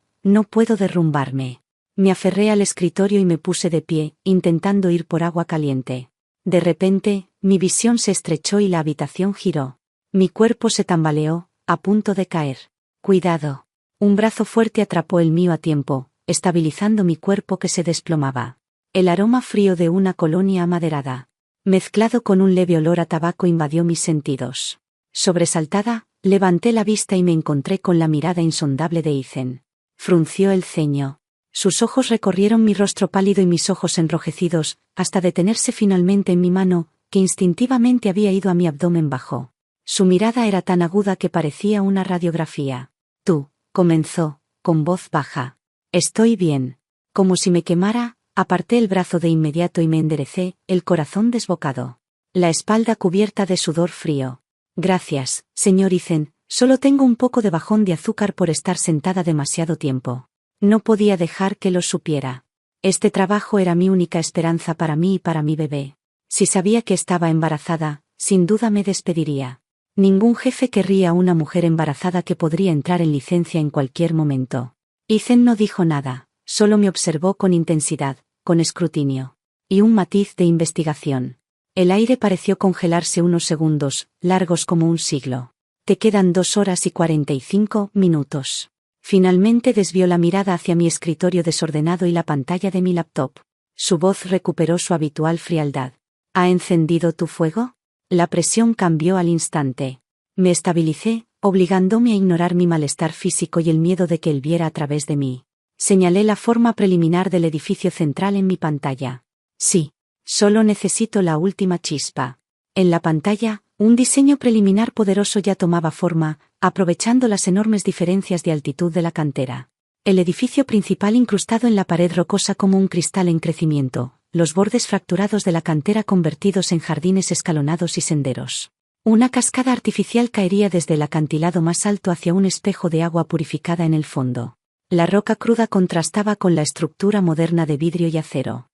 puedo derrumbarme. Me aferré al escritorio y me puse de pie, intentando ir por agua caliente. De repente, mi visión se estrechó y la habitación giró. Mi cuerpo se tambaleó, a punto de caer. Cuidado. Un brazo fuerte atrapó el mío a tiempo, estabilizando mi cuerpo que se desplomaba. El aroma frío de una colonia amaderada, mezclado con un leve olor a tabaco, invadió mis sentidos. Sobresaltada, levanté la vista y me encontré con la mirada insondable de Ethan. Frunció el ceño. Sus ojos recorrieron mi rostro pálido y mis ojos enrojecidos, hasta detenerse finalmente en mi mano, que instintivamente había ido a mi abdomen bajo. Su mirada era tan aguda que parecía una radiografía. Tú, comenzó, con voz baja. Estoy bien. Como si me quemara, aparté el brazo de inmediato y me enderecé, el corazón desbocado. La espalda cubierta de sudor frío. Gracias, señor Ethan, solo tengo un poco de bajón de azúcar por estar sentada demasiado tiempo. No podía dejar que lo supiera. Este trabajo era mi única esperanza para mí y para mi bebé. Si sabía que estaba embarazada, sin duda me despediría. Ningún jefe querría a una mujer embarazada que podría entrar en licencia en cualquier momento. Ethan no dijo nada, solo me observó con intensidad, con escrutinio. Y un matiz de investigación. El aire pareció congelarse unos segundos, largos como un siglo. Te quedan 2 horas y 45 minutos. Finalmente desvió la mirada hacia mi escritorio desordenado y la pantalla de mi laptop. Su voz recuperó su habitual frialdad. ¿Ha encendido tu fuego? La presión cambió al instante. Me estabilicé, obligándome a ignorar mi malestar físico y el miedo de que él viera a través de mí. Señalé la forma preliminar del edificio central en mi pantalla. Sí. Solo necesito la última chispa. En la pantalla, un diseño preliminar poderoso ya tomaba forma, aprovechando las enormes diferencias de altitud de la cantera. El edificio principal incrustado en la pared rocosa como un cristal en crecimiento, los bordes fracturados de la cantera convertidos en jardines escalonados y senderos. Una cascada artificial caería desde el acantilado más alto hacia un espejo de agua purificada en el fondo. La roca cruda contrastaba con la estructura moderna de vidrio y acero.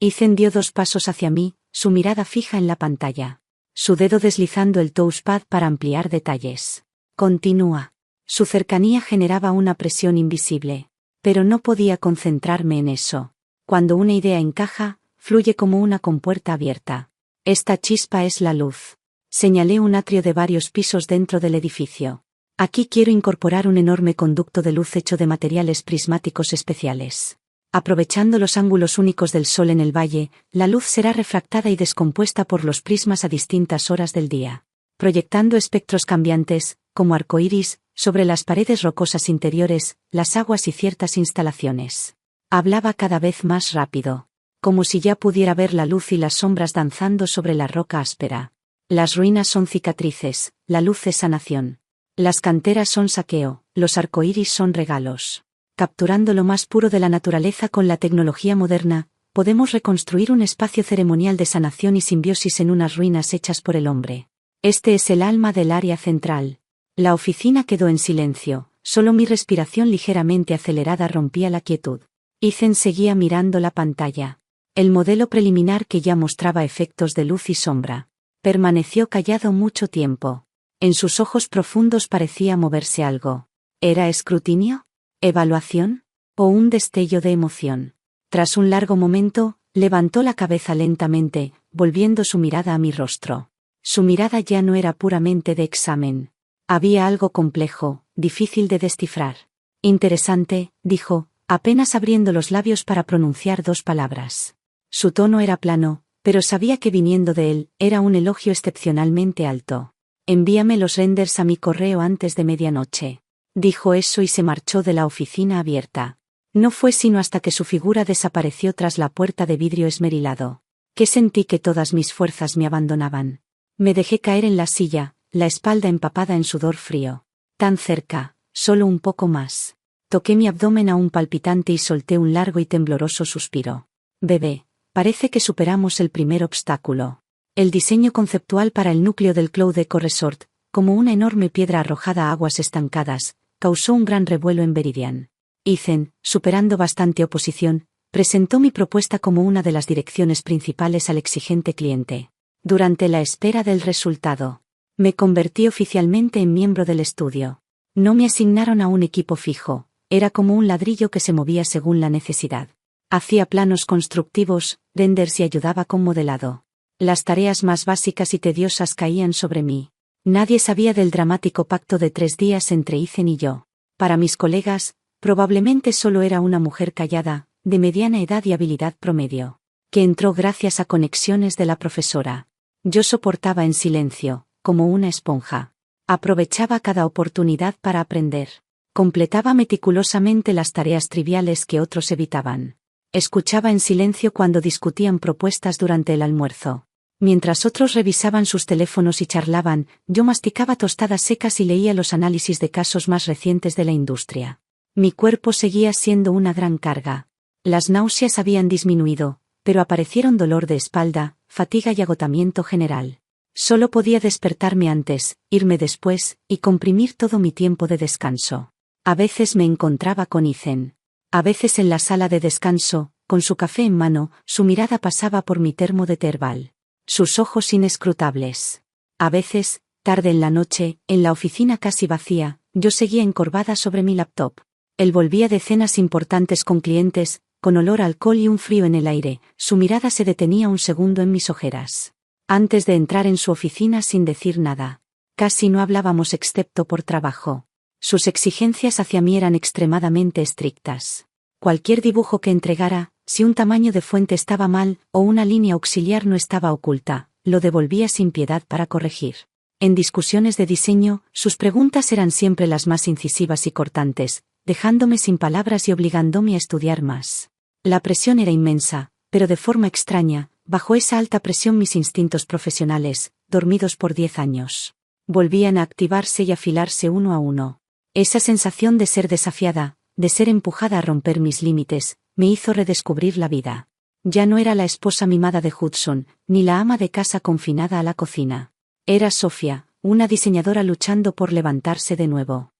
Ethan dio 2 pasos hacia mí, su mirada fija en la pantalla. Su dedo deslizando el touchpad para ampliar detalles. Continúa. Su cercanía generaba una presión invisible. Pero no podía concentrarme en eso. Cuando una idea encaja, fluye como una compuerta abierta. Esta chispa es la luz. Señalé un atrio de varios pisos dentro del edificio. Aquí quiero incorporar un enorme conducto de luz hecho de materiales prismáticos especiales. Aprovechando los ángulos únicos del sol en el valle, la luz será refractada y descompuesta por los prismas a distintas horas del día, proyectando espectros cambiantes, como arcoíris, sobre las paredes rocosas interiores, las aguas y ciertas instalaciones. Hablaba cada vez más rápido, como si ya pudiera ver la luz y las sombras danzando sobre la roca áspera. Las ruinas son cicatrices, la luz es sanación. Las canteras son saqueo, los arcoíris son regalos. Capturando lo más puro de la naturaleza con la tecnología moderna, podemos reconstruir un espacio ceremonial de sanación y simbiosis en unas ruinas hechas por el hombre. Este es el alma del área central. La oficina quedó en silencio, solo mi respiración ligeramente acelerada rompía la quietud. Ethan seguía mirando la pantalla. El modelo preliminar que ya mostraba efectos de luz y sombra. Permaneció callado mucho tiempo. En sus ojos profundos parecía moverse algo. ¿Era escrutinio? ¿Evaluación? ¿O un destello de emoción? Tras un largo momento, levantó la cabeza lentamente, volviendo su mirada a mi rostro. Su mirada ya no era puramente de examen. Había algo complejo, difícil de descifrar. Interesante, dijo, apenas abriendo los labios para pronunciar dos palabras. Su tono era plano, pero sabía que viniendo de él, era un elogio excepcionalmente alto. Envíame los renders a mi correo antes de medianoche. Dijo eso y se marchó de la oficina abierta. No fue sino hasta que su figura desapareció tras la puerta de vidrio esmerilado, que sentí que todas mis fuerzas me abandonaban. Me dejé caer en la silla, la espalda empapada en sudor frío. Tan cerca, solo un poco más. Toqué mi abdomen aún palpitante y solté un largo y tembloroso suspiro. Bebé, parece que superamos el primer obstáculo. El diseño conceptual para el núcleo del Cloud Eco Resort, como una enorme piedra arrojada a aguas estancadas, causó un gran revuelo en Veridian. Ethan, superando bastante oposición, presentó mi propuesta como una de las direcciones principales al exigente cliente. Durante la espera del resultado, me convertí oficialmente en miembro del estudio. No me asignaron a un equipo fijo, era como un ladrillo que se movía según la necesidad. Hacía planos constructivos, renders y ayudaba con modelado. Las tareas más básicas y tediosas caían sobre mí. Nadie sabía del dramático pacto de 3 días entre Ethan y yo. Para mis colegas, probablemente solo era una mujer callada, de mediana edad y habilidad promedio, que entró gracias a conexiones de la profesora. Yo soportaba en silencio, como una esponja. Aprovechaba cada oportunidad para aprender. Completaba meticulosamente las tareas triviales que otros evitaban. Escuchaba en silencio cuando discutían propuestas durante el almuerzo. Mientras otros revisaban sus teléfonos y charlaban, yo masticaba tostadas secas y leía los análisis de casos más recientes de la industria. Mi cuerpo seguía siendo una gran carga. Las náuseas habían disminuido, pero aparecieron dolor de espalda, fatiga y agotamiento general. Solo podía despertarme antes, irme después, y comprimir todo mi tiempo de descanso. A veces me encontraba con Ethan. A veces en la sala de descanso, con su café en mano, su mirada pasaba por mi termo de Terbal. Sus ojos inescrutables. A veces, tarde en la noche, en la oficina casi vacía, yo seguía encorvada sobre mi laptop. Él volvía de cenas importantes con clientes, con olor a alcohol y un frío en el aire, su mirada se detenía un segundo en mis ojeras. Antes de entrar en su oficina sin decir nada. Casi no hablábamos excepto por trabajo. Sus exigencias hacia mí eran extremadamente estrictas. Cualquier dibujo que entregara, si un tamaño de fuente estaba mal, o una línea auxiliar no estaba oculta, lo devolvía sin piedad para corregir. En discusiones de diseño, sus preguntas eran siempre las más incisivas y cortantes, dejándome sin palabras y obligándome a estudiar más. La presión era inmensa, pero de forma extraña, bajo esa alta presión mis instintos profesionales, dormidos por 10 años, volvían a activarse y afilarse uno a uno. Esa sensación de ser desafiada, de ser empujada a romper mis límites, me hizo redescubrir la vida. Ya no era la esposa mimada de Hudson, ni la ama de casa confinada a la cocina. Era Sofía, una diseñadora luchando por levantarse de nuevo.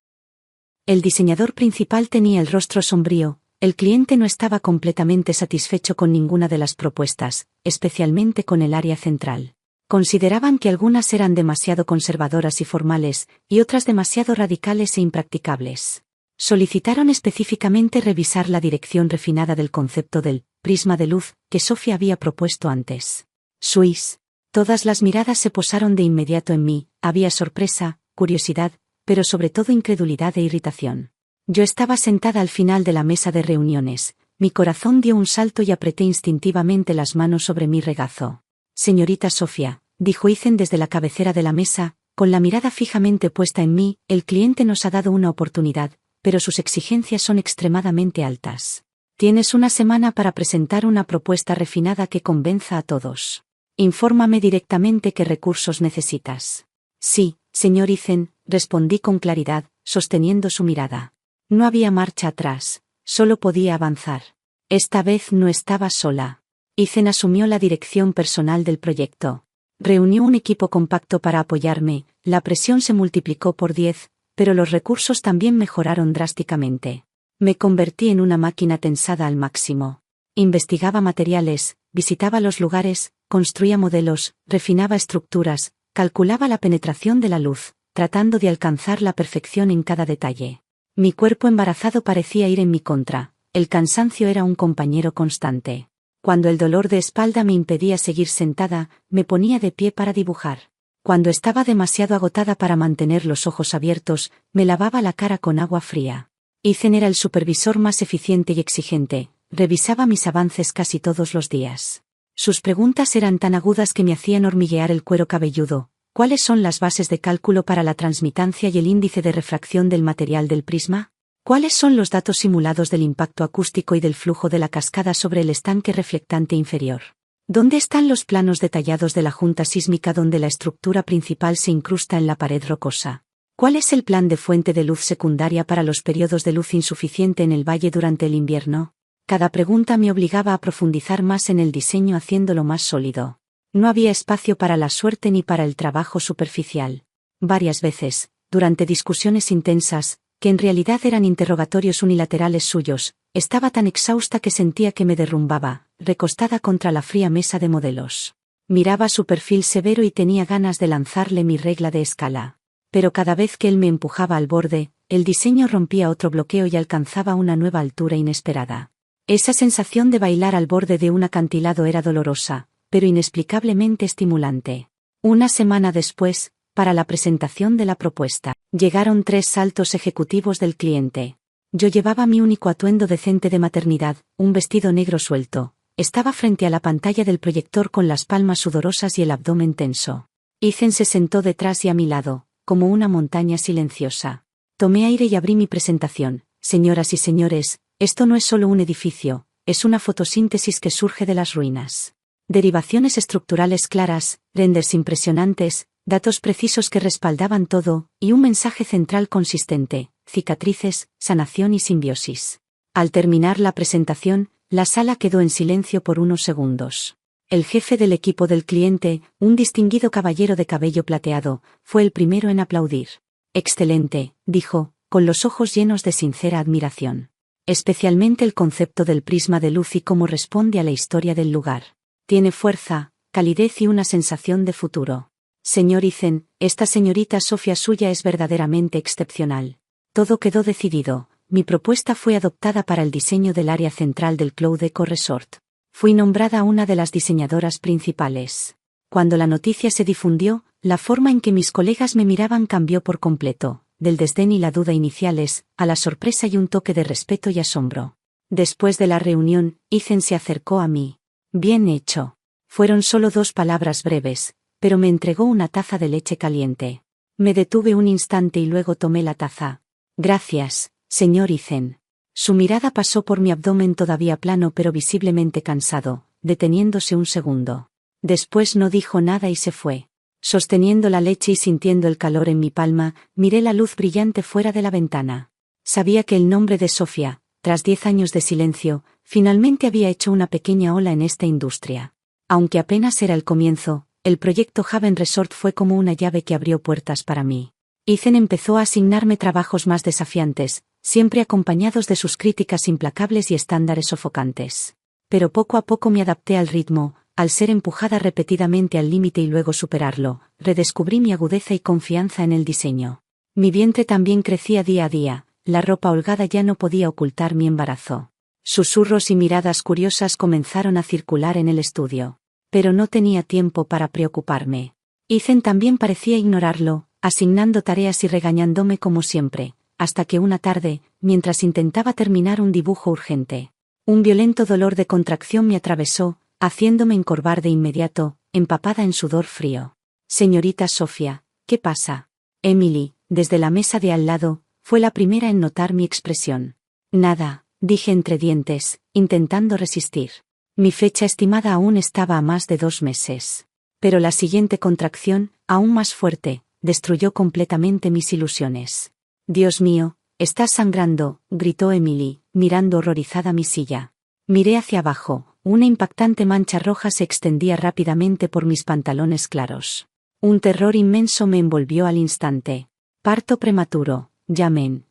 El diseñador principal tenía el rostro sombrío, el cliente no estaba completamente satisfecho con ninguna de las propuestas, especialmente con el área central. Consideraban que algunas eran demasiado conservadoras y formales, y otras demasiado radicales e impracticables. Solicitaron específicamente revisar la dirección refinada del concepto del prisma de luz que Sofía había propuesto antes. Suisse. Todas las miradas se posaron de inmediato en mí, había sorpresa, curiosidad, pero sobre todo incredulidad e irritación. Yo estaba sentada al final de la mesa de reuniones, mi corazón dio un salto y apreté instintivamente las manos sobre mi regazo. Señorita Sofía, dijo Ethan desde la cabecera de la mesa, con la mirada fijamente puesta en mí, el cliente nos ha dado una oportunidad, pero sus exigencias son extremadamente altas. Tienes una semana para presentar una propuesta refinada que convenza a todos. Infórmame directamente qué recursos necesitas. Sí, señor Ethan, respondí con claridad, sosteniendo su mirada. No había marcha atrás, solo podía avanzar. Esta vez no estaba sola. Ethan asumió la dirección personal del proyecto. Reunió un equipo compacto para apoyarme, la presión se multiplicó por 10, pero los recursos también mejoraron drásticamente. Me convertí en una máquina tensada al máximo. Investigaba materiales, visitaba los lugares, construía modelos, refinaba estructuras, calculaba la penetración de la luz, tratando de alcanzar la perfección en cada detalle. Mi cuerpo embarazado parecía ir en mi contra, el cansancio era un compañero constante. Cuando el dolor de espalda me impedía seguir sentada, me ponía de pie para dibujar. Cuando estaba demasiado agotada para mantener los ojos abiertos, me lavaba la cara con agua fría. Ethan era el supervisor más eficiente y exigente, revisaba mis avances casi todos los días. Sus preguntas eran tan agudas que me hacían hormiguear el cuero cabelludo. ¿Cuáles son las bases de cálculo para la transmitancia y el índice de refracción del material del prisma? ¿Cuáles son los datos simulados del impacto acústico y del flujo de la cascada sobre el estanque reflectante inferior? ¿Dónde están los planos detallados de la junta sísmica donde la estructura principal se incrusta en la pared rocosa? ¿Cuál es el plan de fuente de luz secundaria para los periodos de luz insuficiente en el valle durante el invierno? Cada pregunta me obligaba a profundizar más en el diseño haciéndolo más sólido. No había espacio para la suerte ni para el trabajo superficial. Varias veces, durante discusiones intensas, que en realidad eran interrogatorios unilaterales suyos, estaba tan exhausta que sentía que me derrumbaba, recostada contra la fría mesa de modelos. Miraba su perfil severo y tenía ganas de lanzarle mi regla de escala. Pero cada vez que él me empujaba al borde, el diseño rompía otro bloqueo y alcanzaba una nueva altura inesperada. Esa sensación de bailar al borde de un acantilado era dolorosa, pero inexplicablemente estimulante. Una semana después, para la presentación de la propuesta, llegaron 3 saltos ejecutivos del cliente. Yo llevaba mi único atuendo decente de maternidad, un vestido negro suelto. Estaba frente a la pantalla del proyector con las palmas sudorosas y el abdomen tenso. Ethan se sentó detrás y a mi lado, como una montaña silenciosa. Tomé aire y abrí mi presentación. Señoras y señores, esto no es solo un edificio, es una fotosíntesis que surge de las ruinas. Derivaciones estructurales claras, renders impresionantes, datos precisos que respaldaban todo, y un mensaje central consistente: cicatrices, sanación y simbiosis. Al terminar la presentación, la sala quedó en silencio por unos segundos. El jefe del equipo del cliente, un distinguido caballero de cabello plateado, fue el primero en aplaudir. Excelente, dijo, con los ojos llenos de sincera admiración. Especialmente el concepto del prisma de luz y cómo responde a la historia del lugar. Tiene fuerza, calidez y una sensación de futuro. Señor Ethan, esta señorita Sofía suya es verdaderamente excepcional. Todo quedó decidido. Mi propuesta fue adoptada para el diseño del área central del Cloud Eco Resort. Fui nombrada una de las diseñadoras principales. Cuando la noticia se difundió, la forma en que mis colegas me miraban cambió por completo, del desdén y la duda iniciales, a la sorpresa y un toque de respeto y asombro. Después de la reunión, Ethan se acercó a mí. Bien hecho. Fueron solo 2 palabras breves, pero me entregó una taza de leche caliente. Me detuve un instante y luego tomé la taza. Gracias, señor Ethan. Su mirada pasó por mi abdomen todavía plano pero visiblemente cansado, deteniéndose un segundo. Después no dijo nada y se fue. Sosteniendo la leche y sintiendo el calor en mi palma, miré la luz brillante fuera de la ventana. Sabía que el nombre de Sofía, tras 10 años de silencio, finalmente había hecho una pequeña ola en esta industria. Aunque apenas era el comienzo, el proyecto Haven Resort fue como una llave que abrió puertas para mí. Ethan empezó a asignarme trabajos más desafiantes, siempre acompañados de sus críticas implacables y estándares sofocantes. Pero poco a poco me adapté al ritmo, al ser empujada repetidamente al límite y luego superarlo, redescubrí mi agudeza y confianza en el diseño. Mi vientre también crecía día a día, la ropa holgada ya no podía ocultar mi embarazo. Susurros y miradas curiosas comenzaron a circular en el estudio. pero no tenía tiempo para preocuparme. Ethan también parecía ignorarlo, asignando tareas y regañándome como siempre, hasta que una tarde, mientras intentaba terminar un dibujo urgente, un violento dolor de contracción me atravesó, haciéndome encorvar de inmediato, empapada en sudor frío. Señorita Sofía, ¿qué pasa? Emily, desde la mesa de al lado, fue la primera en notar mi expresión. Nada, dije entre dientes, intentando resistir. Mi fecha estimada aún estaba a más de 2 meses. Pero la siguiente contracción, aún más fuerte, destruyó completamente mis ilusiones. Dios mío, estás sangrando, gritó Emily, mirando horrorizada mi silla. Miré hacia abajo, una impactante mancha roja se extendía rápidamente por mis pantalones claros. Un terror inmenso me envolvió al instante. Parto prematuro, llamen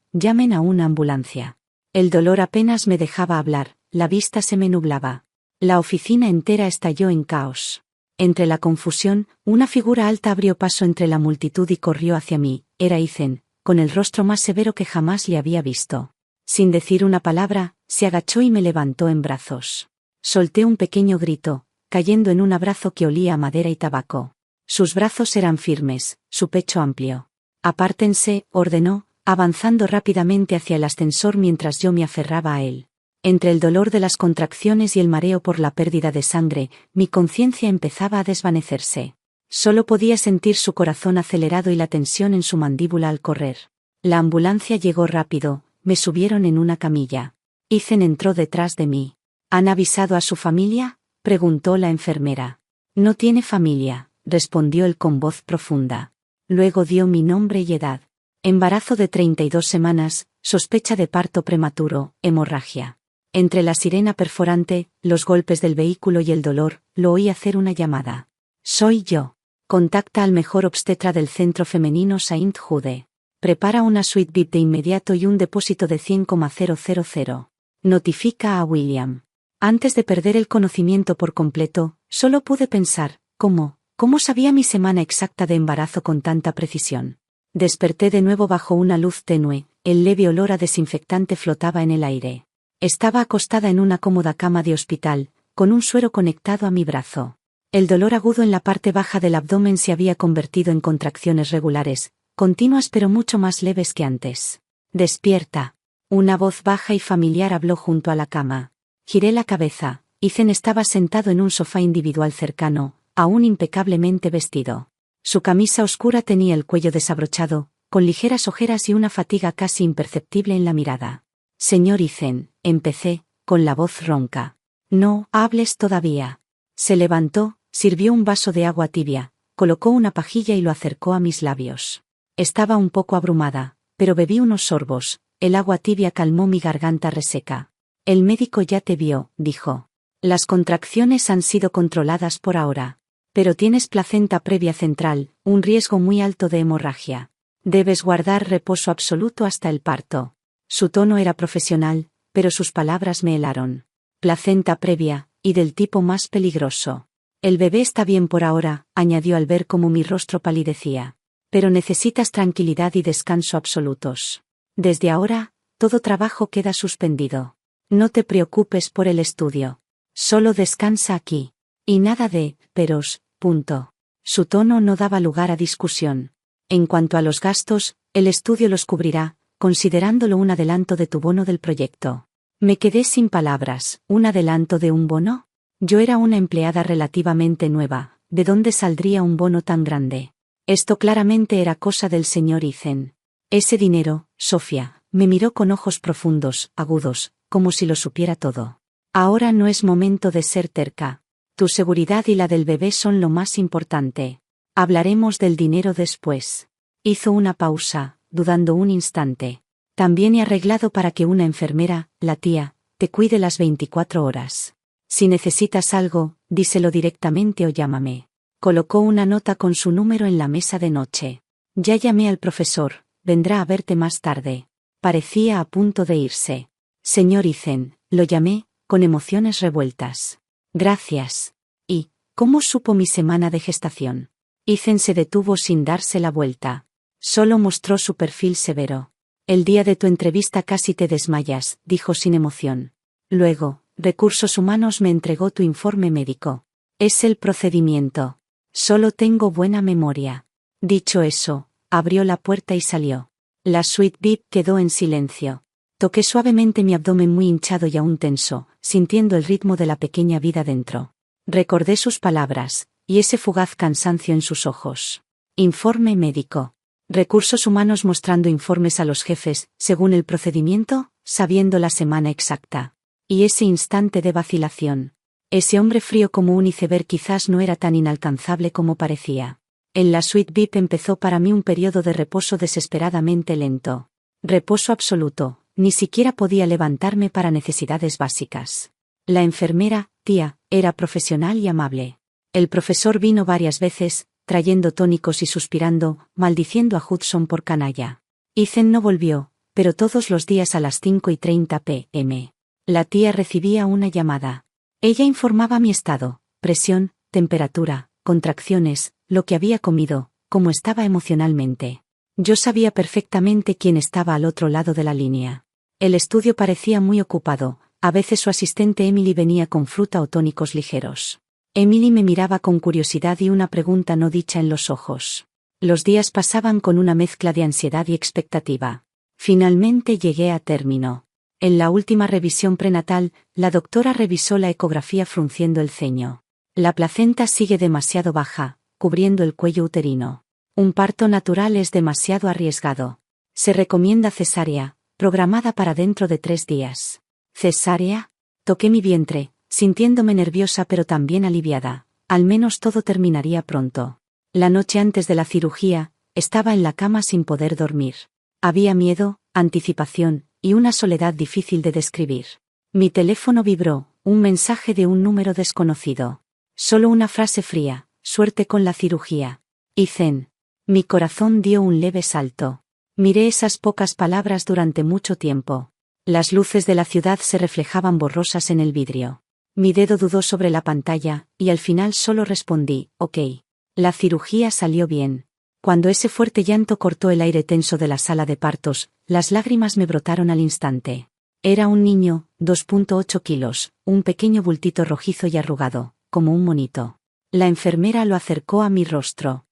a una ambulancia. El dolor apenas me dejaba hablar, la vista se me nublaba. La oficina entera estalló en caos. Entre la confusión, una figura alta abrió paso entre la multitud y corrió hacia mí. Era Ethan, con el rostro más severo que jamás le había visto. Sin decir una palabra, se agachó y me levantó en brazos. Solté un pequeño grito, cayendo en un abrazo que olía a madera y tabaco. Sus brazos eran firmes, su pecho amplio. Apártense, ordenó, avanzando rápidamente hacia el ascensor mientras yo me aferraba a él. Entre el dolor de las contracciones y el mareo por la pérdida de sangre, mi conciencia empezaba a desvanecerse. Solo podía sentir su corazón acelerado y la tensión en su mandíbula al correr. La ambulancia llegó rápido, me subieron en una camilla. Ethan entró detrás de mí. ¿Han avisado a su familia?, preguntó la enfermera. No tiene familia, respondió él con voz profunda. Luego dio mi nombre y edad. Embarazo de 32 semanas, sospecha de parto prematuro, hemorragia. Entre la sirena perforante, los golpes del vehículo y el dolor, lo oí hacer una llamada. Soy yo. Contacta al mejor obstetra del centro femenino Saint Jude. Prepara una suite VIP de inmediato y un depósito de 100,000. Notifica a William. Antes de perder el conocimiento por completo, solo pude pensar, ¿cómo sabía mi semana exacta de embarazo con tanta precisión? Desperté de nuevo bajo una luz tenue, el leve olor a desinfectante flotaba en el aire. Estaba acostada en una cómoda cama de hospital, con un suero conectado a mi brazo. El dolor agudo en la parte baja del abdomen se había convertido en contracciones regulares, continuas pero mucho más leves que antes. Despierta. Una voz baja y familiar habló junto a la cama. Giré la cabeza. Ethan estaba sentado en un sofá individual cercano, aún impecablemente vestido. Su camisa oscura tenía el cuello desabrochado, con ligeras ojeras y una fatiga casi imperceptible en la mirada. Señor Ethan, empecé, con la voz ronca. No hables todavía. Se levantó, sirvió un vaso de agua tibia, colocó una pajilla y lo acercó a mis labios. Estaba un poco abrumada, pero bebí unos sorbos, el agua tibia calmó mi garganta reseca. El médico ya te vio, dijo. Las contracciones han sido controladas por ahora. Pero tienes placenta previa central, un riesgo muy alto de hemorragia. Debes guardar reposo absoluto hasta el parto. Su tono era profesional, pero sus palabras me helaron. Placenta previa, y del tipo más peligroso. El bebé está bien por ahora, añadió al ver cómo mi rostro palidecía. Pero necesitas tranquilidad y descanso absolutos. Desde ahora, todo trabajo queda suspendido. No te preocupes por el estudio. Solo descansa aquí. Y nada de peros, punto. Su tono no daba lugar a discusión. En cuanto a los gastos, el estudio los cubrirá, considerándolo un adelanto de tu bono del proyecto. Me quedé sin palabras. ¿Un adelanto de un bono? Yo era una empleada relativamente nueva. ¿De dónde saldría un bono tan grande? Esto claramente era cosa del señor Ethan. Ese dinero, Sofía, me miró con ojos profundos, agudos, como si lo supiera todo. Ahora no es momento de ser terca. Tu seguridad y la del bebé son lo más importante. Hablaremos del dinero después. Hizo una pausa, dudando un instante. También he arreglado para que una enfermera, la tía, te cuide las 24 horas. Si necesitas algo, díselo directamente o llámame. Colocó una nota con su número en la mesa de noche. Ya llamé al profesor, vendrá a verte más tarde. Parecía a punto de irse. Señor Ethan, lo llamé, con emociones revueltas. Gracias. ¿Y cómo supo mi semana de gestación? Ethan se detuvo sin darse la vuelta. Solo mostró su perfil severo. El día de tu entrevista casi te desmayas, dijo sin emoción. Luego, Recursos Humanos me entregó tu informe médico. Es el procedimiento. Solo tengo buena memoria. Dicho eso, abrió la puerta y salió. La suite VIP quedó en silencio. Toqué suavemente mi abdomen muy hinchado y aún tenso, sintiendo el ritmo de la pequeña vida dentro. Recordé sus palabras, y ese fugaz cansancio en sus ojos. Informe médico. Recursos humanos mostrando informes a los jefes, según el procedimiento, sabiendo la semana exacta. Y ese instante de vacilación. Ese hombre frío como un iceberg quizás no era tan inalcanzable como parecía. En la suite VIP empezó para mí un periodo de reposo desesperadamente lento. Reposo absoluto, ni siquiera podía levantarme para necesidades básicas. La enfermera, tía, era profesional y amable. El profesor vino varias veces, trayendo tónicos y suspirando, maldiciendo a Hudson por canalla. Ethan no volvió, pero todos los días a las 5:30 p.m. La tía recibía una llamada. Ella informaba mi estado, presión, temperatura, contracciones, lo que había comido, cómo estaba emocionalmente. Yo sabía perfectamente quién estaba al otro lado de la línea. El estudio parecía muy ocupado, a veces su asistente Emily venía con fruta o tónicos ligeros. Emily me miraba con curiosidad y una pregunta no dicha en los ojos. Los días pasaban con una mezcla de ansiedad y expectativa. Finalmente llegué a término. En la última revisión prenatal, la doctora revisó la ecografía frunciendo el ceño. La placenta sigue demasiado baja, cubriendo el cuello uterino. Un parto natural es demasiado arriesgado. Se recomienda cesárea, programada para dentro de 3 días. ¿Cesárea? Toqué mi vientre, sintiéndome nerviosa pero también aliviada. Al menos todo terminaría pronto. La noche antes de la cirugía, estaba en la cama sin poder dormir. Había miedo, anticipación, y una soledad difícil de describir. Mi teléfono vibró, un mensaje de un número desconocido. Solo una frase fría: suerte con la cirugía. Ethan. Mi corazón dio un leve salto. Miré esas pocas palabras durante mucho tiempo. Las luces de la ciudad se reflejaban borrosas en el vidrio. Mi dedo dudó sobre la pantalla, y al final solo respondí, ok. La cirugía salió bien. Cuando ese fuerte llanto cortó el aire tenso de la sala de partos, las lágrimas me brotaron al instante. Era un niño, 2,8 kilos, un pequeño bultito rojizo y arrugado, como un monito. La enfermera lo acercó a mi rostro.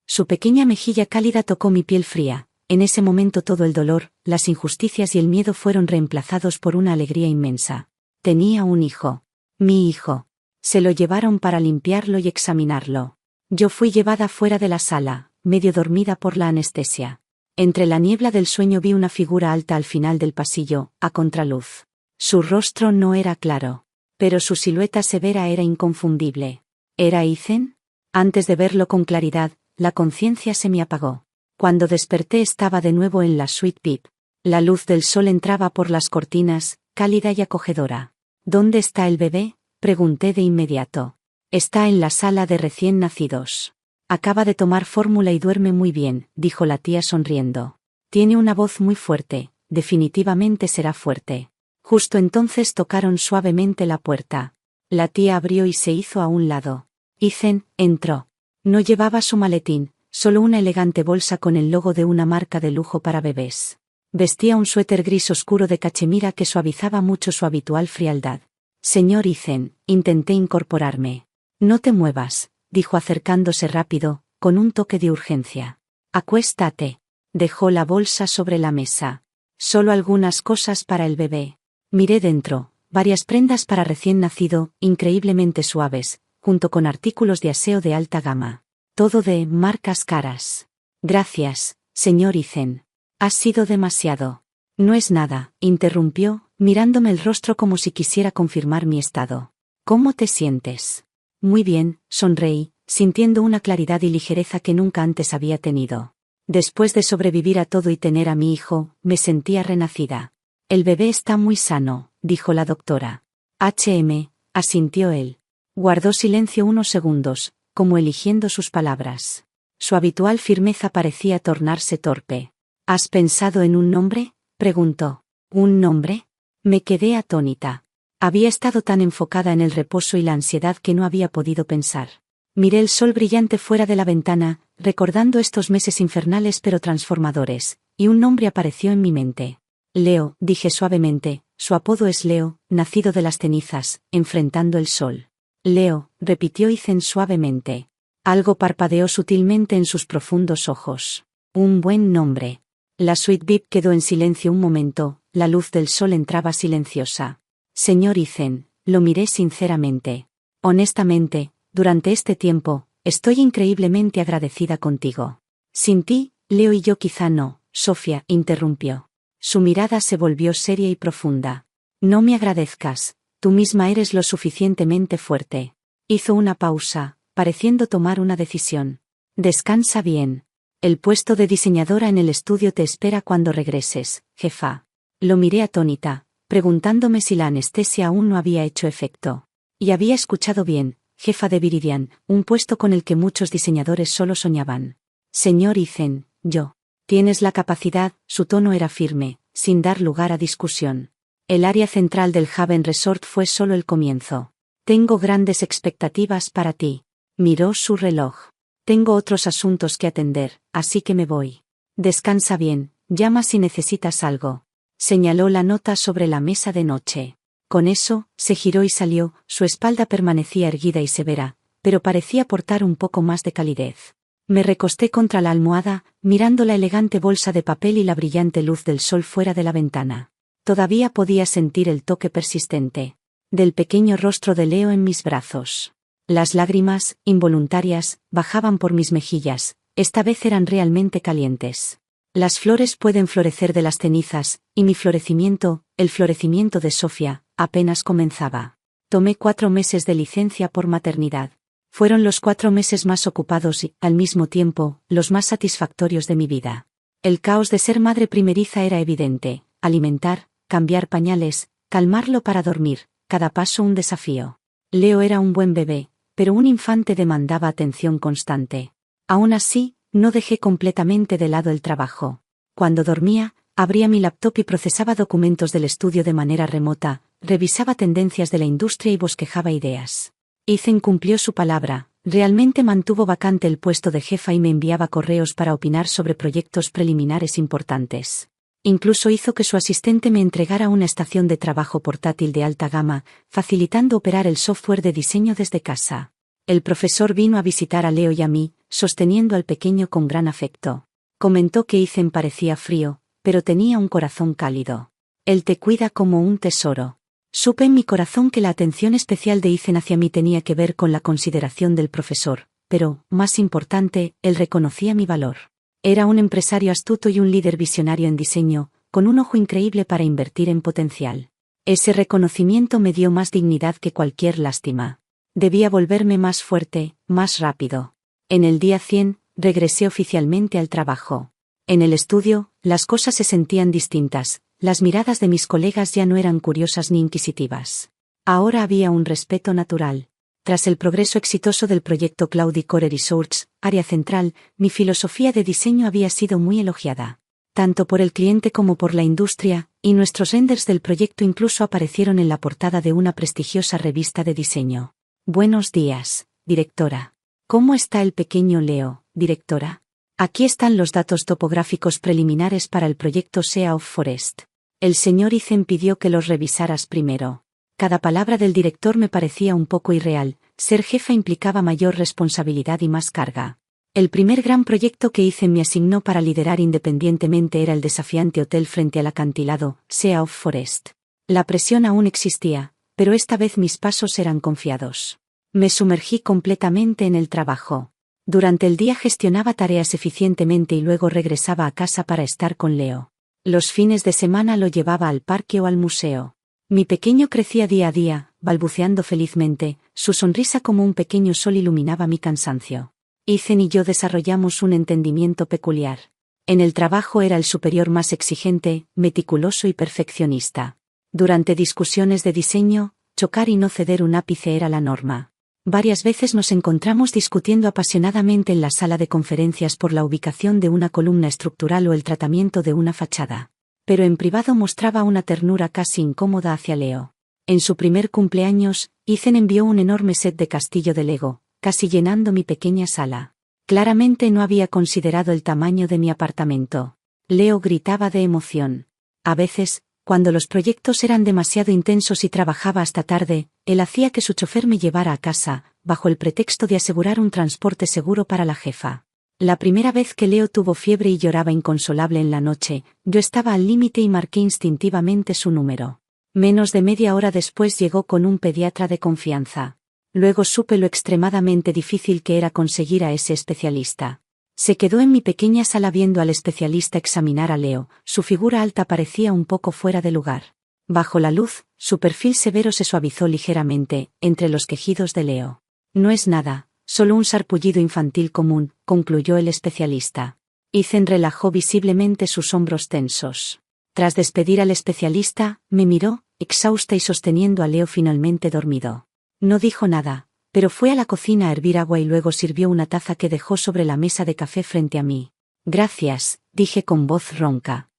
Su pequeña mejilla cálida tocó mi piel fría. En ese momento todo el dolor, las injusticias y el miedo fueron reemplazados por una alegría inmensa. Tenía un hijo. Mi hijo. Se lo llevaron para limpiarlo y examinarlo. Yo fui llevada fuera de la sala, medio dormida por la anestesia. Entre la niebla del sueño vi una figura alta al final del pasillo, a contraluz. Su rostro no era claro, pero su silueta severa era inconfundible. ¿Era Ethan? Antes de verlo con claridad, la conciencia se me apagó. Cuando desperté estaba de nuevo en la suite VIP. La luz del sol entraba por las cortinas, cálida y acogedora. ¿Dónde está el bebé?, pregunté de inmediato. Está en la sala de recién nacidos. Acaba de tomar fórmula y duerme muy bien, dijo la tía sonriendo. Tiene una voz muy fuerte, definitivamente será fuerte. Justo entonces tocaron suavemente la puerta. La tía abrió y se hizo a un lado. Ethan entró. No llevaba su maletín, solo una elegante bolsa con el logo de una marca de lujo para bebés. Vestía un suéter gris oscuro de cachemira que suavizaba mucho su habitual frialdad. Señor Ethan, intenté incorporarme. No te muevas, dijo acercándose rápido, con un toque de urgencia. Acuéstate. Dejó la bolsa sobre la mesa. Solo algunas cosas para el bebé. Miré dentro, varias prendas para recién nacido, increíblemente suaves, junto con artículos de aseo de alta gama. Todo de marcas caras. Gracias, señor Ethan. Ha sido demasiado. No es nada, interrumpió, mirándome el rostro como si quisiera confirmar mi estado. ¿Cómo te sientes? Muy bien, sonreí, sintiendo una claridad y ligereza que nunca antes había tenido. Después de sobrevivir a todo y tener a mi hijo, me sentía renacida. El bebé está muy sano, dijo la doctora. Asintió él. Guardó silencio unos segundos, como eligiendo sus palabras. Su habitual firmeza parecía tornarse torpe. ¿Has pensado en un nombre?, preguntó. ¿Un nombre? Me quedé atónita. Había estado tan enfocada en el reposo y la ansiedad que no había podido pensar. Miré el sol brillante fuera de la ventana, recordando estos meses infernales pero transformadores, y un nombre apareció en mi mente. Leo, dije suavemente, su apodo es Leo, nacido de las cenizas, enfrentando el sol. Leo, repitió Ethan suavemente. Algo parpadeó sutilmente en sus profundos ojos. Un buen nombre. La suite VIP quedó en silencio un momento, la luz del sol entraba silenciosa. Señor Ethan, lo miré sinceramente. Honestamente, durante este tiempo, estoy increíblemente agradecida contigo. Sin ti, Leo y yo quizá no, Sofía interrumpió. Su mirada se volvió seria y profunda. No me agradezcas, tú misma eres lo suficientemente fuerte. Hizo una pausa, pareciendo tomar una decisión. Descansa bien. El puesto de diseñadora en el estudio te espera cuando regreses, jefa. Lo miré atónita, preguntándome si la anestesia aún no había hecho efecto. Y había escuchado bien, jefa de Viridian, un puesto con el que muchos diseñadores solo soñaban. Señor Ethan, yo. Tienes la capacidad, su tono era firme, sin dar lugar a discusión. El área central del Haven Resort fue solo el comienzo. Tengo grandes expectativas para ti. Miró su reloj. Tengo otros asuntos que atender, así que me voy. Descansa bien, llama si necesitas algo. Señaló la nota sobre la mesa de noche. Con eso, se giró y salió, su espalda permanecía erguida y severa, pero parecía portar un poco más de calidez. Me recosté contra la almohada, mirando la elegante bolsa de papel y la brillante luz del sol fuera de la ventana. Todavía podía sentir el toque persistente del pequeño rostro de Leo en mis brazos. Las lágrimas, involuntarias, bajaban por mis mejillas, esta vez eran realmente calientes. Las flores pueden florecer de las cenizas, y mi florecimiento, el florecimiento de Sofía, apenas comenzaba. Tomé 4 meses de licencia por maternidad. Fueron los 4 meses más ocupados y, al mismo tiempo, los más satisfactorios de mi vida. El caos de ser madre primeriza era evidente: alimentar, cambiar pañales, calmarlo para dormir, cada paso un desafío. Leo era un buen bebé, pero un infante demandaba atención constante. Aún así, no dejé completamente de lado el trabajo. Cuando dormía, abría mi laptop y procesaba documentos del estudio de manera remota, revisaba tendencias de la industria y bosquejaba ideas. Ethan cumplió su palabra, realmente mantuvo vacante el puesto de jefa y me enviaba correos para opinar sobre proyectos preliminares importantes. Incluso hizo que su asistente me entregara una estación de trabajo portátil de alta gama, facilitando operar el software de diseño desde casa. El profesor vino a visitar a Leo y a mí, sosteniendo al pequeño con gran afecto. Comentó que Ethan parecía frío, pero tenía un corazón cálido. Él te cuida como un tesoro. Supe en mi corazón que la atención especial de Ethan hacia mí tenía que ver con la consideración del profesor, pero, más importante, él reconocía mi valor. Era un empresario astuto y un líder visionario en diseño, con un ojo increíble para invertir en potencial. Ese reconocimiento me dio más dignidad que cualquier lástima. Debía volverme más fuerte, más rápido. En el día 100, regresé oficialmente al trabajo. En el estudio, las cosas se sentían distintas, las miradas de mis colegas ya no eran curiosas ni inquisitivas. Ahora había un respeto natural. Tras el progreso exitoso del proyecto Cloudy Core Research, área central, mi filosofía de diseño había sido muy elogiada. Tanto por el cliente como por la industria, y nuestros renders del proyecto incluso aparecieron en la portada de una prestigiosa revista de diseño. Buenos días, directora. ¿Cómo está el pequeño Leo, directora? Aquí están los datos topográficos preliminares para el proyecto Sea of Forest. El señor Ethan pidió que los revisaras primero. Cada palabra del director me parecía un poco irreal. Ser jefa implicaba mayor responsabilidad y más carga. El primer gran proyecto que Ethan me asignó para liderar independientemente era el desafiante hotel frente al acantilado, Sea of Forest. La presión aún existía, pero esta vez mis pasos eran confiados. Me sumergí completamente en el trabajo. Durante el día gestionaba tareas eficientemente y luego regresaba a casa para estar con Leo. Los fines de semana lo llevaba al parque o al museo. Mi pequeño crecía día a día, balbuceando felizmente, su sonrisa como un pequeño sol iluminaba mi cansancio. Ethan y yo desarrollamos un entendimiento peculiar. En el trabajo era el superior más exigente, meticuloso y perfeccionista. Durante discusiones de diseño, chocar y no ceder un ápice era la norma. Varias veces nos encontramos discutiendo apasionadamente en la sala de conferencias por la ubicación de una columna estructural o el tratamiento de una fachada. Pero en privado mostraba una ternura casi incómoda hacia Leo. En su primer cumpleaños, Ethan envió un enorme set de castillo de Lego, casi llenando mi pequeña sala. Claramente no había considerado el tamaño de mi apartamento. Leo gritaba de emoción. A veces, cuando los proyectos eran demasiado intensos y trabajaba hasta tarde, Él hacía que su chofer me llevara a casa, bajo el pretexto de asegurar un transporte seguro para la jefa. La primera vez que Leo tuvo fiebre y lloraba inconsolable en la noche, yo estaba al límite y marqué instintivamente su número. Menos de media hora después llegó con un pediatra de confianza. Luego supe lo extremadamente difícil que era conseguir a ese especialista. Se quedó en mi pequeña sala viendo al especialista examinar a Leo, su figura alta parecía un poco fuera de lugar. Bajo la luz, su perfil severo se suavizó ligeramente, entre los quejidos de Leo. No es nada, solo un sarpullido infantil común, concluyó el especialista. Ethan relajó visiblemente sus hombros tensos. Tras despedir al especialista, me miró, exhausta y sosteniendo a Leo finalmente dormido. No dijo nada, pero fue a la cocina a hervir agua y luego sirvió una taza que dejó sobre la mesa de café frente a mí. Gracias, dije con voz ronca.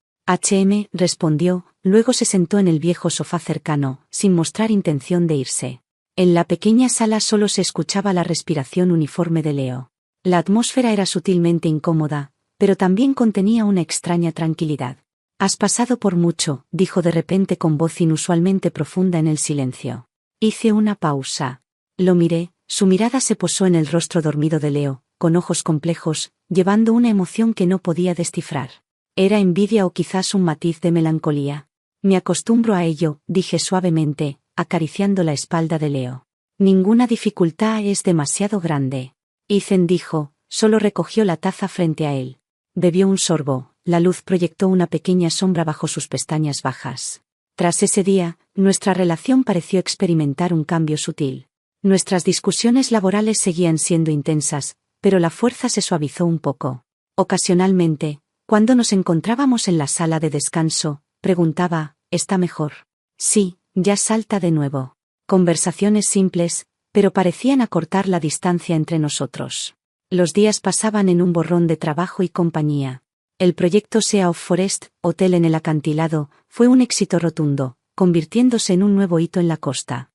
Respondió, luego se sentó en el viejo sofá cercano, sin mostrar intención de irse. En la pequeña sala solo se escuchaba la respiración uniforme de Leo. La atmósfera era sutilmente incómoda, pero también contenía una extraña tranquilidad. Has pasado por mucho, dijo de repente con voz inusualmente profunda en el silencio. Hice una pausa. Lo miré, su mirada se posó en el rostro dormido de Leo, con ojos complejos, llevando una emoción que no podía descifrar. ¿Era envidia o quizás un matiz de melancolía? Me acostumbro a ello, dije suavemente, acariciando la espalda de Leo. Ninguna dificultad es demasiado grande. Ethan dijo, solo recogió la taza frente a él. Bebió un sorbo, la luz proyectó una pequeña sombra bajo sus pestañas bajas. Tras ese día, nuestra relación pareció experimentar un cambio sutil. Nuestras discusiones laborales seguían siendo intensas, pero la fuerza se suavizó un poco. Ocasionalmente, cuando nos encontrábamos en la sala de descanso, preguntaba, ¿está mejor? Sí, ya salta de nuevo. Conversaciones simples, pero parecían acortar la distancia entre nosotros. Los días pasaban en un borrón de trabajo y compañía. El proyecto Sea of Forest, Hotel en el Acantilado, fue un éxito rotundo, convirtiéndose en un nuevo hito en la costa.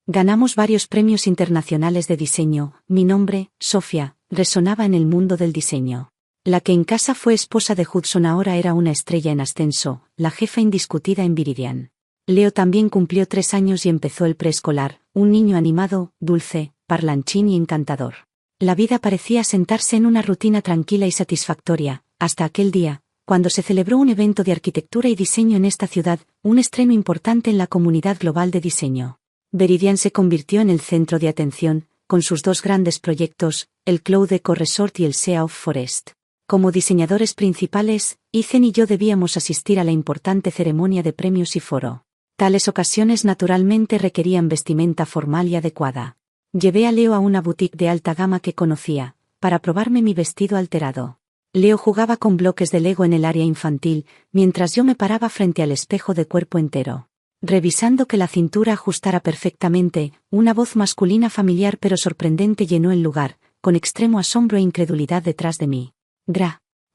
Ganamos varios premios internacionales de diseño. Mi nombre, Sofía, resonaba en el mundo del diseño. La que en casa fue esposa de Hudson ahora era una estrella en ascenso, la jefa indiscutida en Viridian. Leo también cumplió 3 años y empezó el preescolar, un niño animado, dulce, parlanchín y encantador. La vida parecía sentarse en una rutina tranquila y satisfactoria, hasta aquel día, cuando se celebró un evento de arquitectura y diseño en esta ciudad, un estreno importante en la comunidad global de diseño. Viridian se convirtió en el centro de atención, con sus 2 grandes proyectos, el Cloud Eco Resort y el Sea of Forest. Como diseñadores principales, Ethan y yo debíamos asistir a la importante ceremonia de premios y foro. Tales ocasiones naturalmente requerían vestimenta formal y adecuada. Llevé a Leo a una boutique de alta gama que conocía, para probarme mi vestido alterado. Leo jugaba con bloques de Lego en el área infantil, mientras yo me paraba frente al espejo de cuerpo entero. Revisando que la cintura ajustara perfectamente, una voz masculina familiar pero sorprendente llenó el lugar, con extremo asombro e incredulidad detrás de mí.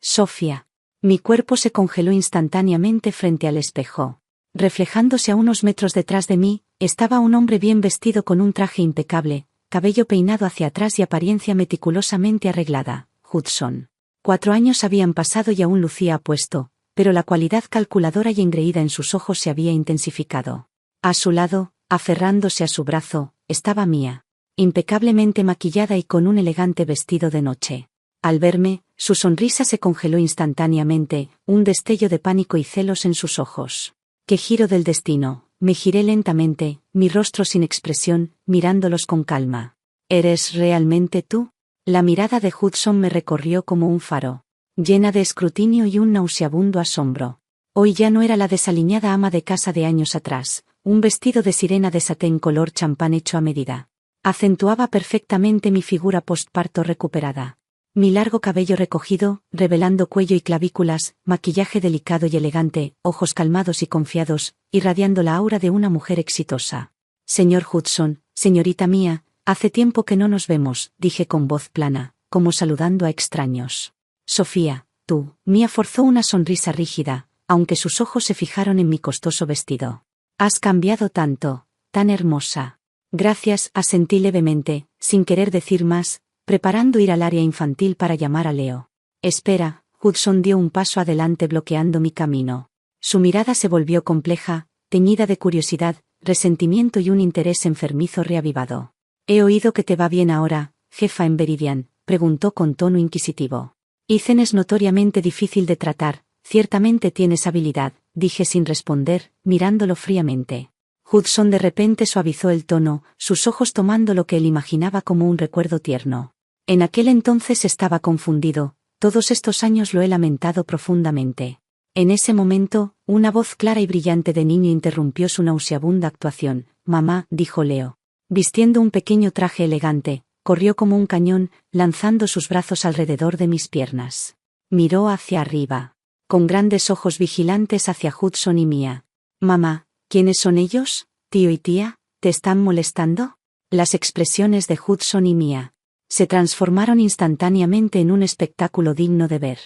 Sofía. Mi cuerpo se congeló instantáneamente frente al espejo. Reflejándose a unos metros detrás de mí, estaba un hombre bien vestido con un traje impecable, cabello peinado hacia atrás y apariencia meticulosamente arreglada, Hudson. 4 años habían pasado y aún lucía apuesto, pero la cualidad calculadora y engreída en sus ojos se había intensificado. A su lado, aferrándose a su brazo, estaba Mia, impecablemente maquillada y con un elegante vestido de noche. Al verme, su sonrisa se congeló instantáneamente, un destello de pánico y celos en sus ojos. ¡Qué giro del destino! Me giré lentamente, mi rostro sin expresión, mirándolos con calma. ¿Eres realmente tú? La mirada de Hudson me recorrió como un faro, llena de escrutinio y un nauseabundo asombro. Hoy ya no era la desaliñada ama de casa de años atrás, un vestido de sirena de satén color champán hecho a medida. Acentuaba perfectamente mi figura postparto recuperada. Mi largo cabello recogido, revelando cuello y clavículas, maquillaje delicado y elegante, ojos calmados y confiados, irradiando la aura de una mujer exitosa. Señor Hudson, señorita Mia, hace tiempo que no nos vemos, dije con voz plana, como saludando a extraños. Sofía, tú. Mia forzó una sonrisa rígida, aunque sus ojos se fijaron en mi costoso vestido. Has cambiado tanto, tan hermosa. Gracias, asentí levemente, sin querer decir más, preparando ir al área infantil para llamar a Leo. Espera, Hudson dio un paso adelante bloqueando mi camino. Su mirada se volvió compleja, teñida de curiosidad, resentimiento y un interés enfermizo reavivado. «He oído que te va bien ahora, jefa en Veridian», preguntó con tono inquisitivo. «Ethan es notoriamente difícil de tratar, ciertamente tienes habilidad», dije sin responder, mirándolo fríamente. Hudson de repente suavizó el tono, sus ojos tomando lo que él imaginaba como un recuerdo tierno. En aquel entonces estaba confundido, todos estos años lo he lamentado profundamente. En ese momento, una voz clara y brillante de niño interrumpió su nauseabunda actuación. «Mamá», dijo Leo. Vistiendo un pequeño traje elegante, corrió como un cañón, lanzando sus brazos alrededor de mis piernas. Miró hacia arriba, con grandes ojos vigilantes hacia Hudson y Mia. «Mamá, ¿quiénes son ellos? ¿Tío y tía? ¿Te están molestando?» Las expresiones de Hudson y Mia se transformaron instantáneamente en un espectáculo digno de ver.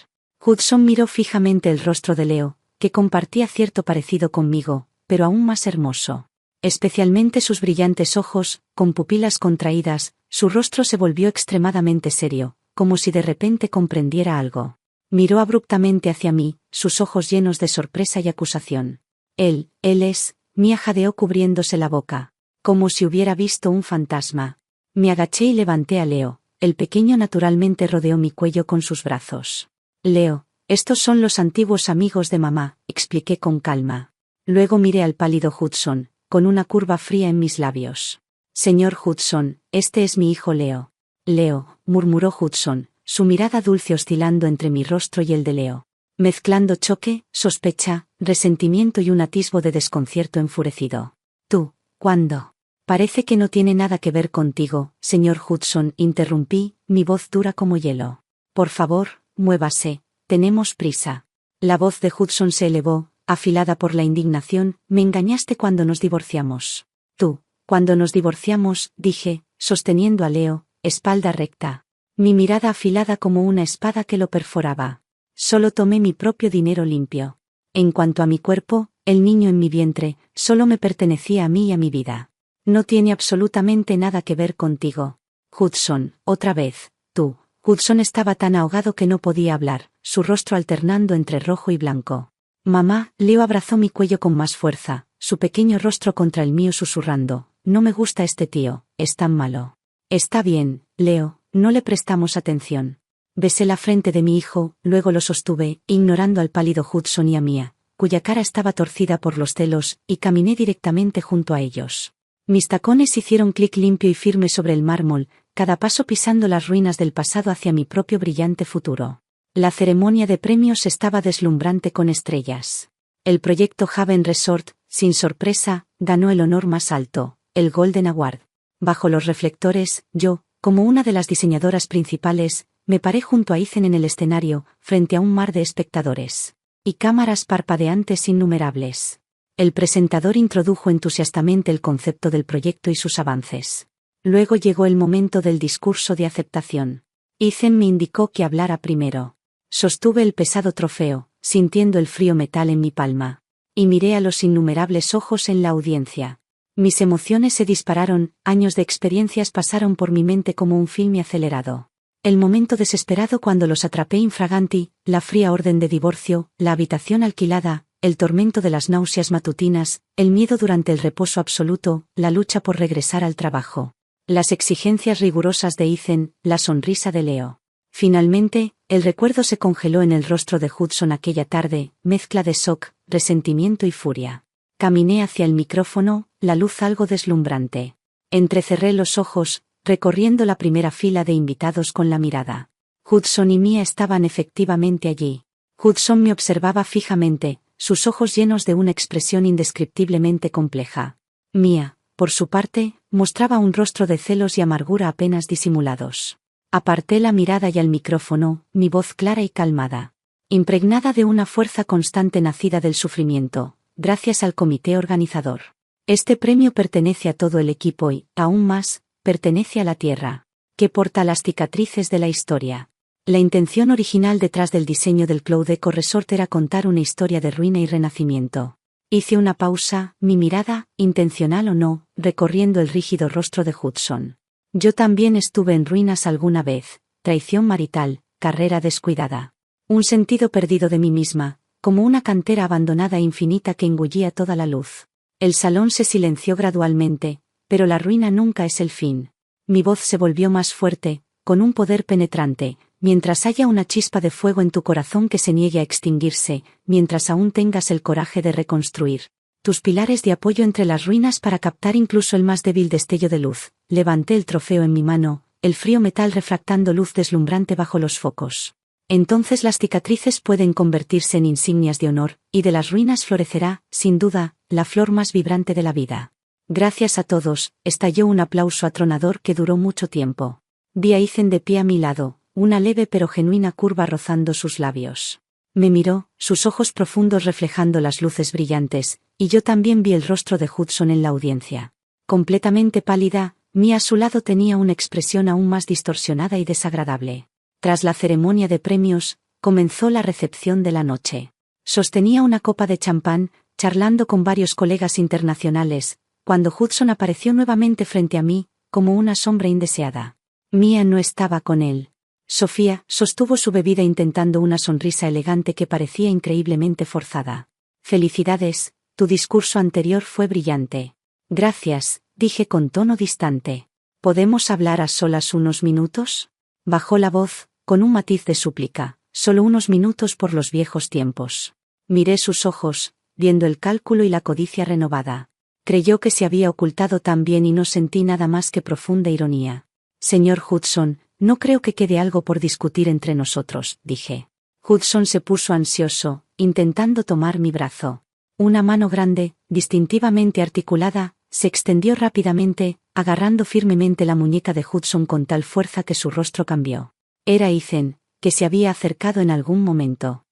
Hudson miró fijamente el rostro de Leo, que compartía cierto parecido conmigo, pero aún más hermoso. Especialmente sus brillantes ojos, con pupilas contraídas, su rostro se volvió extremadamente serio, como si de repente comprendiera algo. Miró abruptamente hacia mí, sus ojos llenos de sorpresa y acusación. Él es, Mia jadeó cubriéndose la boca, como si hubiera visto un fantasma. Me agaché y levanté a Leo, el pequeño naturalmente rodeó mi cuello con sus brazos. «Leo, estos son los antiguos amigos de mamá», expliqué con calma. Luego miré al pálido Hudson, con una curva fría en mis labios. «Señor Hudson, este es mi hijo Leo». «Leo», murmuró Hudson, su mirada dulce oscilando entre mi rostro y el de Leo, mezclando choque, sospecha, resentimiento y un atisbo de desconcierto enfurecido. «¿Tú, cuándo?» «Parece que no tiene nada que ver contigo, señor Hudson», interrumpí, mi voz dura como hielo. «Por favor, muévase, tenemos prisa». La voz de Hudson se elevó, afilada por la indignación. «Me engañaste cuando nos divorciamos». «Tú, cuando nos divorciamos», dije, sosteniendo a Leo, espalda recta. Mi mirada afilada como una espada que lo perforaba. Solo tomé mi propio dinero limpio. En cuanto a mi cuerpo, el niño en mi vientre, solo me pertenecía a mí y a mi vida. «No tiene absolutamente nada que ver contigo. Hudson, otra vez, tú». Hudson estaba tan ahogado que no podía hablar, su rostro alternando entre rojo y blanco. «Mamá», Leo abrazó mi cuello con más fuerza, su pequeño rostro contra el mío susurrando. «No me gusta este tío, es tan malo». «Está bien, Leo, no le prestamos atención». Besé la frente de mi hijo, luego lo sostuve, ignorando al pálido Hudson y a Mia, cuya cara estaba torcida por los celos, y caminé directamente junto a ellos. Mis tacones hicieron clic limpio y firme sobre el mármol, cada paso pisando las ruinas del pasado hacia mi propio brillante futuro. La ceremonia de premios estaba deslumbrante con estrellas. El proyecto Haven Resort, sin sorpresa, ganó el honor más alto, el Golden Award. Bajo los reflectores, yo, como una de las diseñadoras principales, me paré junto a Ethan en el escenario, frente a un mar de espectadores y cámaras parpadeantes innumerables. El presentador introdujo entusiastamente el concepto del proyecto y sus avances. Luego llegó el momento del discurso de aceptación. Ethan me indicó que hablara primero. Sostuve el pesado trofeo, sintiendo el frío metal en mi palma, y miré a los innumerables ojos en la audiencia. Mis emociones se dispararon, años de experiencias pasaron por mi mente como un filme acelerado. El momento desesperado cuando los atrapé infraganti, la fría orden de divorcio, la habitación alquilada, el tormento de las náuseas matutinas, el miedo durante el reposo absoluto, la lucha por regresar al trabajo. Las exigencias rigurosas de Ethan, la sonrisa de Leo. Finalmente, el recuerdo se congeló en el rostro de Hudson aquella tarde, mezcla de shock, resentimiento y furia. Caminé hacia el micrófono, la luz algo deslumbrante. Entrecerré los ojos, recorriendo la primera fila de invitados con la mirada. Hudson y Mia estaban efectivamente allí. Hudson me observaba fijamente, sus ojos llenos de una expresión indescriptiblemente compleja. Mia, por su parte, mostraba un rostro de celos y amargura apenas disimulados. Aparté la mirada y al micrófono, mi voz clara y calmada, impregnada de una fuerza constante nacida del sufrimiento, gracias al comité organizador. Este premio pertenece a todo el equipo y, aún más, pertenece a la tierra, que porta las cicatrices de la historia. La intención original detrás del diseño del Cloud Eco Resort era contar una historia de ruina y renacimiento. Hice una pausa, mi mirada, intencional o no, recorriendo el rígido rostro de Hudson. Yo también estuve en ruinas alguna vez, traición marital, carrera descuidada. Un sentido perdido de mí misma, como una cantera abandonada e infinita que engullía toda la luz. El salón se silenció gradualmente, pero la ruina nunca es el fin. Mi voz se volvió más fuerte, con un poder penetrante. Mientras haya una chispa de fuego en tu corazón que se niegue a extinguirse, mientras aún tengas el coraje de reconstruir tus pilares de apoyo entre las ruinas para captar incluso el más débil destello de luz, levanté el trofeo en mi mano, el frío metal refractando luz deslumbrante bajo los focos. Entonces las cicatrices pueden convertirse en insignias de honor, y de las ruinas florecerá, sin duda, la flor más vibrante de la vida. Gracias a todos, estalló un aplauso atronador que duró mucho tiempo. Vi a Ethan de pie a mi lado, una leve pero genuina curva rozando sus labios. Me miró, sus ojos profundos reflejando las luces brillantes, y yo también vi el rostro de Hudson en la audiencia. Completamente pálida, Mia a su lado tenía una expresión aún más distorsionada y desagradable. Tras la ceremonia de premios, comenzó la recepción de la noche. Sostenía una copa de champán, charlando con varios colegas internacionales, cuando Hudson apareció nuevamente frente a mí, como una sombra indeseada. Mia no estaba con él. Sofía sostuvo su bebida intentando una sonrisa elegante que parecía increíblemente forzada. Felicidades, tu discurso anterior fue brillante. Gracias, dije con tono distante. ¿Podemos hablar a solas unos minutos? Bajó la voz, con un matiz de súplica, solo unos minutos por los viejos tiempos. Miré sus ojos, viendo el cálculo y la codicia renovada. Creyó que se había ocultado tan bien y no sentí nada más que profunda ironía. Señor Hudson, no creo que quede algo por discutir entre nosotros, dije. Hudson se puso ansioso, intentando tomar mi brazo. Una mano grande, distintivamente articulada, se extendió rápidamente, agarrando firmemente la muñeca de Hudson con tal fuerza que su rostro cambió. Era Ethan, que se había acercado en algún momento.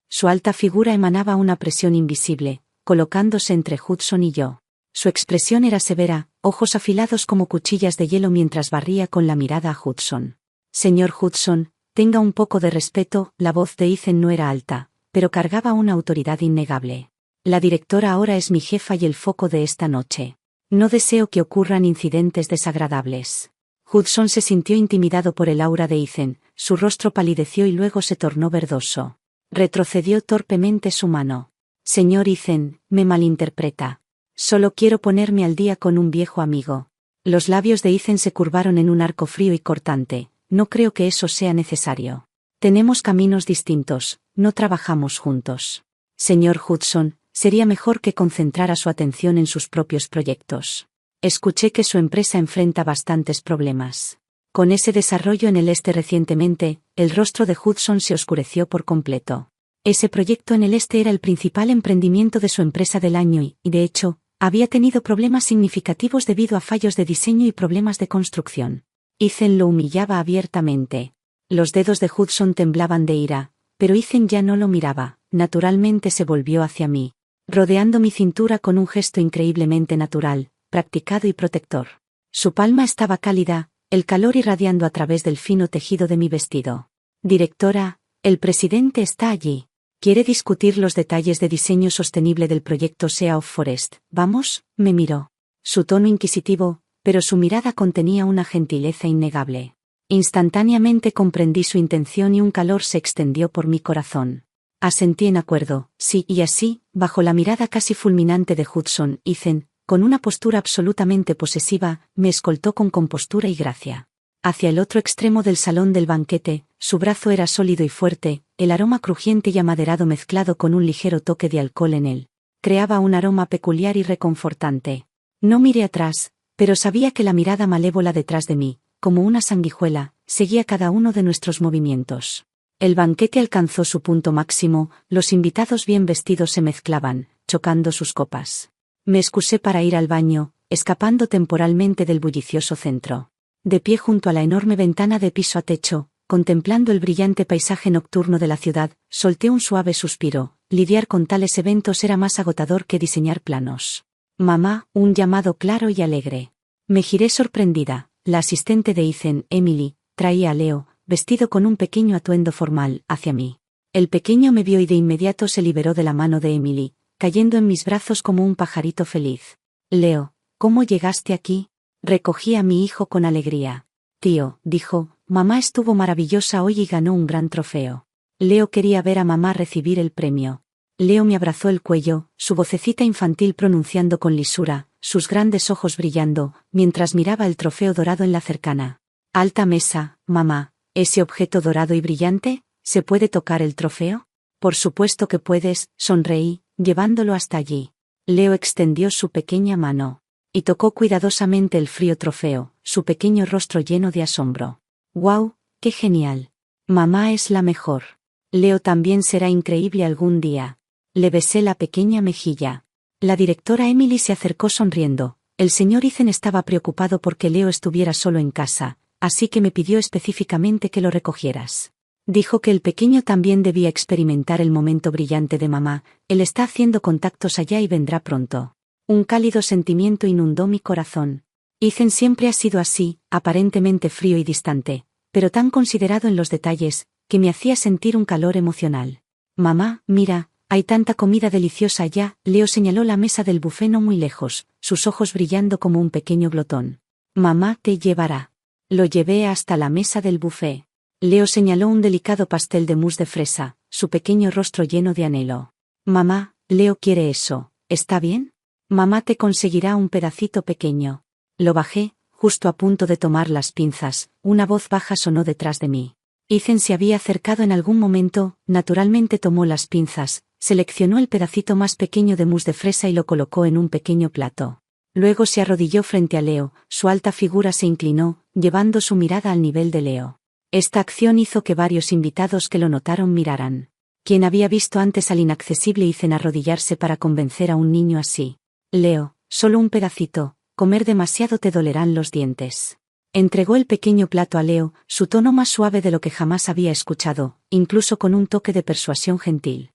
Su alta figura emanaba una presión invisible, colocándose entre Hudson y yo. Su expresión era severa, ojos afilados como cuchillas de hielo mientras barría con la mirada a Hudson. Señor Hudson, tenga un poco de respeto, la voz de Ethan no era alta, pero cargaba una autoridad innegable. La directora ahora es mi jefa y el foco de esta noche. No deseo que ocurran incidentes desagradables. Hudson se sintió intimidado por el aura de Ethan, su rostro palideció y luego se tornó verdoso. Retrocedió torpemente su mano. Señor Ethan, me malinterpreta. Solo quiero ponerme al día con un viejo amigo. Los labios de Ethan se curvaron en un arco frío y cortante. No creo que eso sea necesario. Tenemos caminos distintos, no trabajamos juntos. Señor Hudson, sería mejor que concentrara su atención en sus propios proyectos. Escuché que su empresa enfrenta bastantes problemas. Con ese desarrollo en el este recientemente, el rostro de Hudson se oscureció por completo. Ese proyecto en el este era el principal emprendimiento de su empresa del año y, de hecho, había tenido problemas significativos debido a fallos de diseño y problemas de construcción. Ethan lo humillaba abiertamente. Los dedos de Hudson temblaban de ira, pero Ethan ya no lo miraba, naturalmente se volvió hacia mí, rodeando mi cintura con un gesto increíblemente natural, practicado y protector. Su palma estaba cálida, el calor irradiando a través del fino tejido de mi vestido. Directora, el presidente está allí. ¿Quiere discutir los detalles de diseño sostenible del proyecto Sea of Forest? ¿Vamos? Me miró. Su tono inquisitivo, pero su mirada contenía una gentileza innegable. Instantáneamente comprendí su intención y un calor se extendió por mi corazón. Asentí en acuerdo, sí, y así, bajo la mirada casi fulminante de Hudson, Ethan, con una postura absolutamente posesiva, me escoltó con compostura y gracia. Hacia el otro extremo del salón del banquete, su brazo era sólido y fuerte, el aroma crujiente y amaderado mezclado con un ligero toque de alcohol en él. Creaba un aroma peculiar y reconfortante. No miré atrás, pero sabía que la mirada malévola detrás de mí, como una sanguijuela, seguía cada uno de nuestros movimientos. El banquete alcanzó su punto máximo, los invitados bien vestidos se mezclaban, chocando sus copas. Me excusé para ir al baño, escapando temporalmente del bullicioso centro. De pie junto a la enorme ventana de piso a techo, contemplando el brillante paisaje nocturno de la ciudad, solté un suave suspiro. Lidiar con tales eventos era más agotador que diseñar planos. Mamá, un llamado claro y alegre. Me giré sorprendida. La asistente de Ethan, Emily, traía a Leo, vestido con un pequeño atuendo formal, hacia mí. El pequeño me vio y de inmediato se liberó de la mano de Emily, cayendo en mis brazos como un pajarito feliz. Leo, ¿cómo llegaste aquí? Recogí a mi hijo con alegría. Tío, dijo, mamá estuvo maravillosa hoy y ganó un gran trofeo. Leo quería ver a mamá recibir el premio. Leo me abrazó el cuello, su vocecita infantil pronunciando con lisura, sus grandes ojos brillando, mientras miraba el trofeo dorado en la cercana. Alta mesa, mamá, ¿ese objeto dorado y brillante? ¿Se puede tocar el trofeo? Por supuesto que puedes, sonreí, llevándolo hasta allí. Leo extendió su pequeña mano. Y tocó cuidadosamente el frío trofeo, su pequeño rostro lleno de asombro. ¡Guau! ¡Qué genial! Mamá es la mejor. Leo también será increíble algún día. Le besé la pequeña mejilla. La directora Emily se acercó sonriendo. El señor Ethan estaba preocupado porque Leo estuviera solo en casa, así que me pidió específicamente que lo recogieras. Dijo que el pequeño también debía experimentar el momento brillante de mamá, él está haciendo contactos allá y vendrá pronto. Un cálido sentimiento inundó mi corazón. Ethan siempre ha sido así, aparentemente frío y distante, pero tan considerado en los detalles, que me hacía sentir un calor emocional. Mamá, mira, hay tanta comida deliciosa allá. Leo señaló la mesa del buffet no muy lejos, sus ojos brillando como un pequeño glotón. Mamá te llevará. Lo llevé hasta la mesa del buffet. Leo señaló un delicado pastel de mousse de fresa, su pequeño rostro lleno de anhelo. Mamá, Leo quiere eso, ¿está bien? Mamá te conseguirá un pedacito pequeño. Lo bajé, justo a punto de tomar las pinzas, una voz baja sonó detrás de mí. Ethan se había acercado en algún momento, naturalmente tomó las pinzas, seleccionó el pedacito más pequeño de mousse de fresa y lo colocó en un pequeño plato. Luego se arrodilló frente a Leo, su alta figura se inclinó, llevando su mirada al nivel de Leo. Esta acción hizo que varios invitados que lo notaron miraran. ¿Quién había visto antes al inaccesible Ethan arrodillarse para convencer a un niño así? Leo, solo un pedacito, comer demasiado te dolerán los dientes. Entregó el pequeño plato a Leo, su tono más suave de lo que jamás había escuchado, incluso con un toque de persuasión gentil.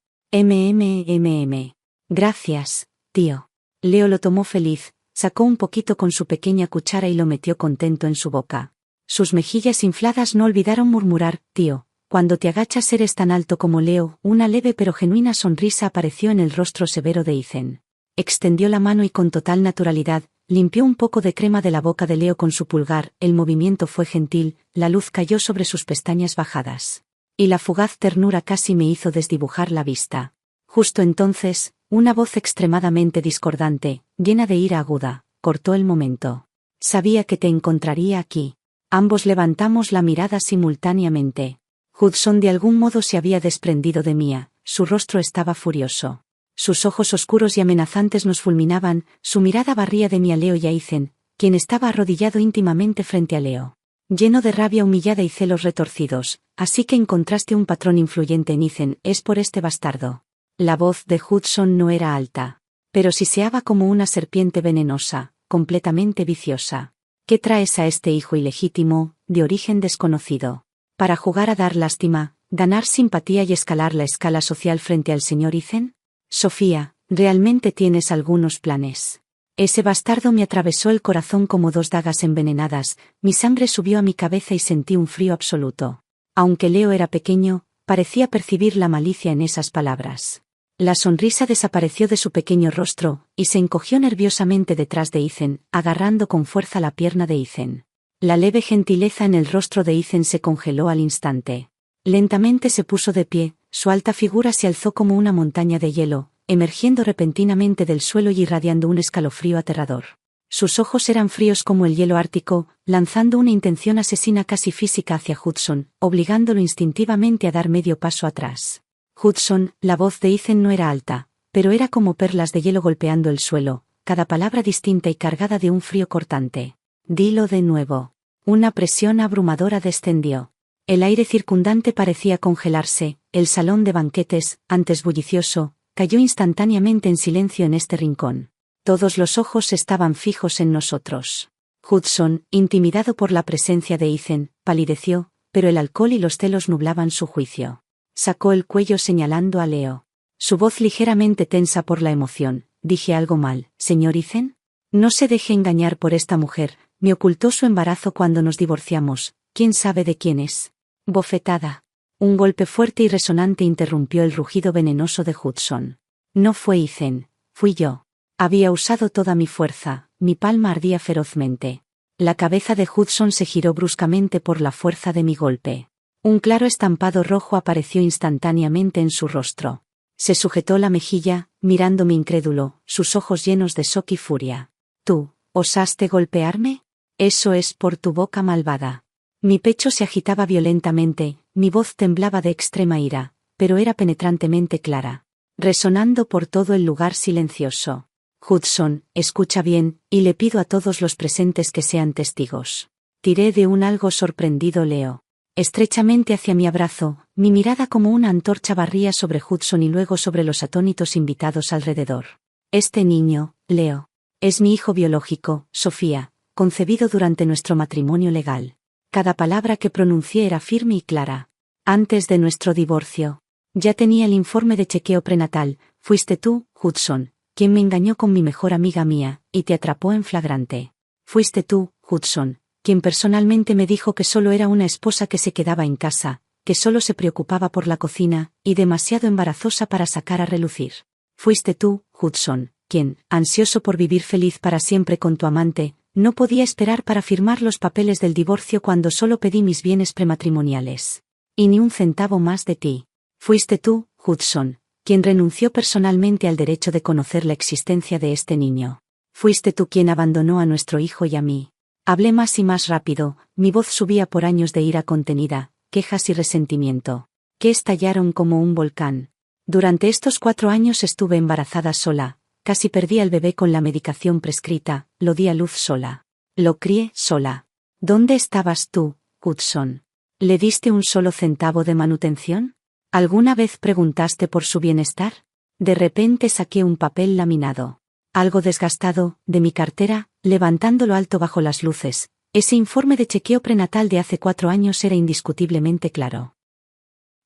Gracias, tío. Leo lo tomó feliz, sacó un poquito con su pequeña cuchara y lo metió contento en su boca. Sus mejillas infladas no olvidaron murmurar, tío, cuando te agachas eres tan alto como Leo. Una leve pero genuina sonrisa apareció en el rostro severo de Ethan. Extendió la mano y con total naturalidad, limpió un poco de crema de la boca de Leo con su pulgar, el movimiento fue gentil, la luz cayó sobre sus pestañas bajadas. Y la fugaz ternura casi me hizo desdibujar la vista. Justo entonces, una voz extremadamente discordante, llena de ira aguda, cortó el momento. Sabía que te encontraría aquí. Ambos levantamos la mirada simultáneamente. Hudson de algún modo se había desprendido de Mia, su rostro estaba furioso. Sus ojos oscuros y amenazantes nos fulminaban, su mirada barría de mí a Leo y a Ethan, quien estaba arrodillado íntimamente frente a Leo. Lleno de rabia humillada y celos retorcidos, así que encontraste un patrón influyente en Ethan, es por este bastardo. La voz de Hudson no era alta, pero siseaba como una serpiente venenosa, completamente viciosa. ¿Qué traes a este hijo ilegítimo, de origen desconocido? ¿Para jugar a dar lástima, ganar simpatía y escalar la escala social frente al señor Ethan? Sofía, ¿realmente tienes algunos planes? Ese bastardo me atravesó el corazón como dos dagas envenenadas, mi sangre subió a mi cabeza y sentí un frío absoluto. Aunque Leo era pequeño, parecía percibir la malicia en esas palabras. La sonrisa desapareció de su pequeño rostro, y se encogió nerviosamente detrás de Ethan, agarrando con fuerza la pierna de Ethan. La leve gentileza en el rostro de Ethan se congeló al instante. Lentamente se puso de pie, su alta figura se alzó como una montaña de hielo, emergiendo repentinamente del suelo y irradiando un escalofrío aterrador. Sus ojos eran fríos como el hielo ártico, lanzando una intención asesina casi física hacia Hudson, obligándolo instintivamente a dar medio paso atrás. Hudson, la voz de Ethan no era alta, pero era como perlas de hielo golpeando el suelo, cada palabra distinta y cargada de un frío cortante. Dilo de nuevo. Una presión abrumadora descendió. El aire circundante parecía congelarse, el salón de banquetes, antes bullicioso, cayó instantáneamente en silencio en este rincón. Todos los ojos estaban fijos en nosotros. Hudson, intimidado por la presencia de Ethan, palideció, pero el alcohol y los celos nublaban su juicio. Sacó el cuello señalando a Leo. Su voz ligeramente tensa por la emoción. ¿Dije algo mal, señor Ethan? No se deje engañar por esta mujer, me ocultó su embarazo cuando nos divorciamos, ¿quién sabe de quién es? Bofetada. Un golpe fuerte y resonante interrumpió el rugido venenoso de Hudson. No fue Ethan, fui yo. Había usado toda mi fuerza, mi palma ardía ferozmente. La cabeza de Hudson se giró bruscamente por la fuerza de mi golpe. Un claro estampado rojo apareció instantáneamente en su rostro. Se sujetó la mejilla, mirándome incrédulo, sus ojos llenos de shock y furia. ¿Tú, osaste golpearme? Eso es por tu boca malvada. Mi pecho se agitaba violentamente, mi voz temblaba de extrema ira, pero era penetrantemente clara, resonando por todo el lugar silencioso. Hudson, escucha bien, y le pido a todos los presentes que sean testigos. Tiré de un algo sorprendido Leo. Estrechamente hacia mi abrazo, mi mirada como una antorcha barría sobre Hudson y luego sobre los atónitos invitados alrededor. Este niño, Leo, es mi hijo biológico, Sofía, concebido durante nuestro matrimonio legal. Cada palabra que pronuncié era firme y clara. Antes de nuestro divorcio. Ya tenía el informe de chequeo prenatal, fuiste tú, Hudson, quien me engañó con mi mejor amiga mía, y te atrapó en flagrante. Fuiste tú, Hudson, quien personalmente me dijo que solo era una esposa que se quedaba en casa, que solo se preocupaba por la cocina, y demasiado embarazosa para sacar a relucir. Fuiste tú, Hudson, quien, ansioso por vivir feliz para siempre con tu amante, no podía esperar para firmar los papeles del divorcio cuando solo pedí mis bienes prematrimoniales. Y ni un centavo más de ti. Fuiste tú, Hudson, quien renunció personalmente al derecho de conocer la existencia de este niño. Fuiste tú quien abandonó a nuestro hijo y a mí. Hablé más y más rápido, mi voz subía por años de ira contenida, quejas y resentimiento, que estallaron como un volcán. Durante estos 4 años estuve embarazada sola, casi perdí al bebé con la medicación prescrita, lo di a luz sola. Lo crié sola. ¿Dónde estabas tú, Hudson? ¿Le diste un solo centavo de manutención? ¿Alguna vez preguntaste por su bienestar? De repente saqué un papel laminado, algo desgastado, de mi cartera, levantándolo alto bajo las luces. Ese informe de chequeo prenatal de hace 4 años era indiscutiblemente claro.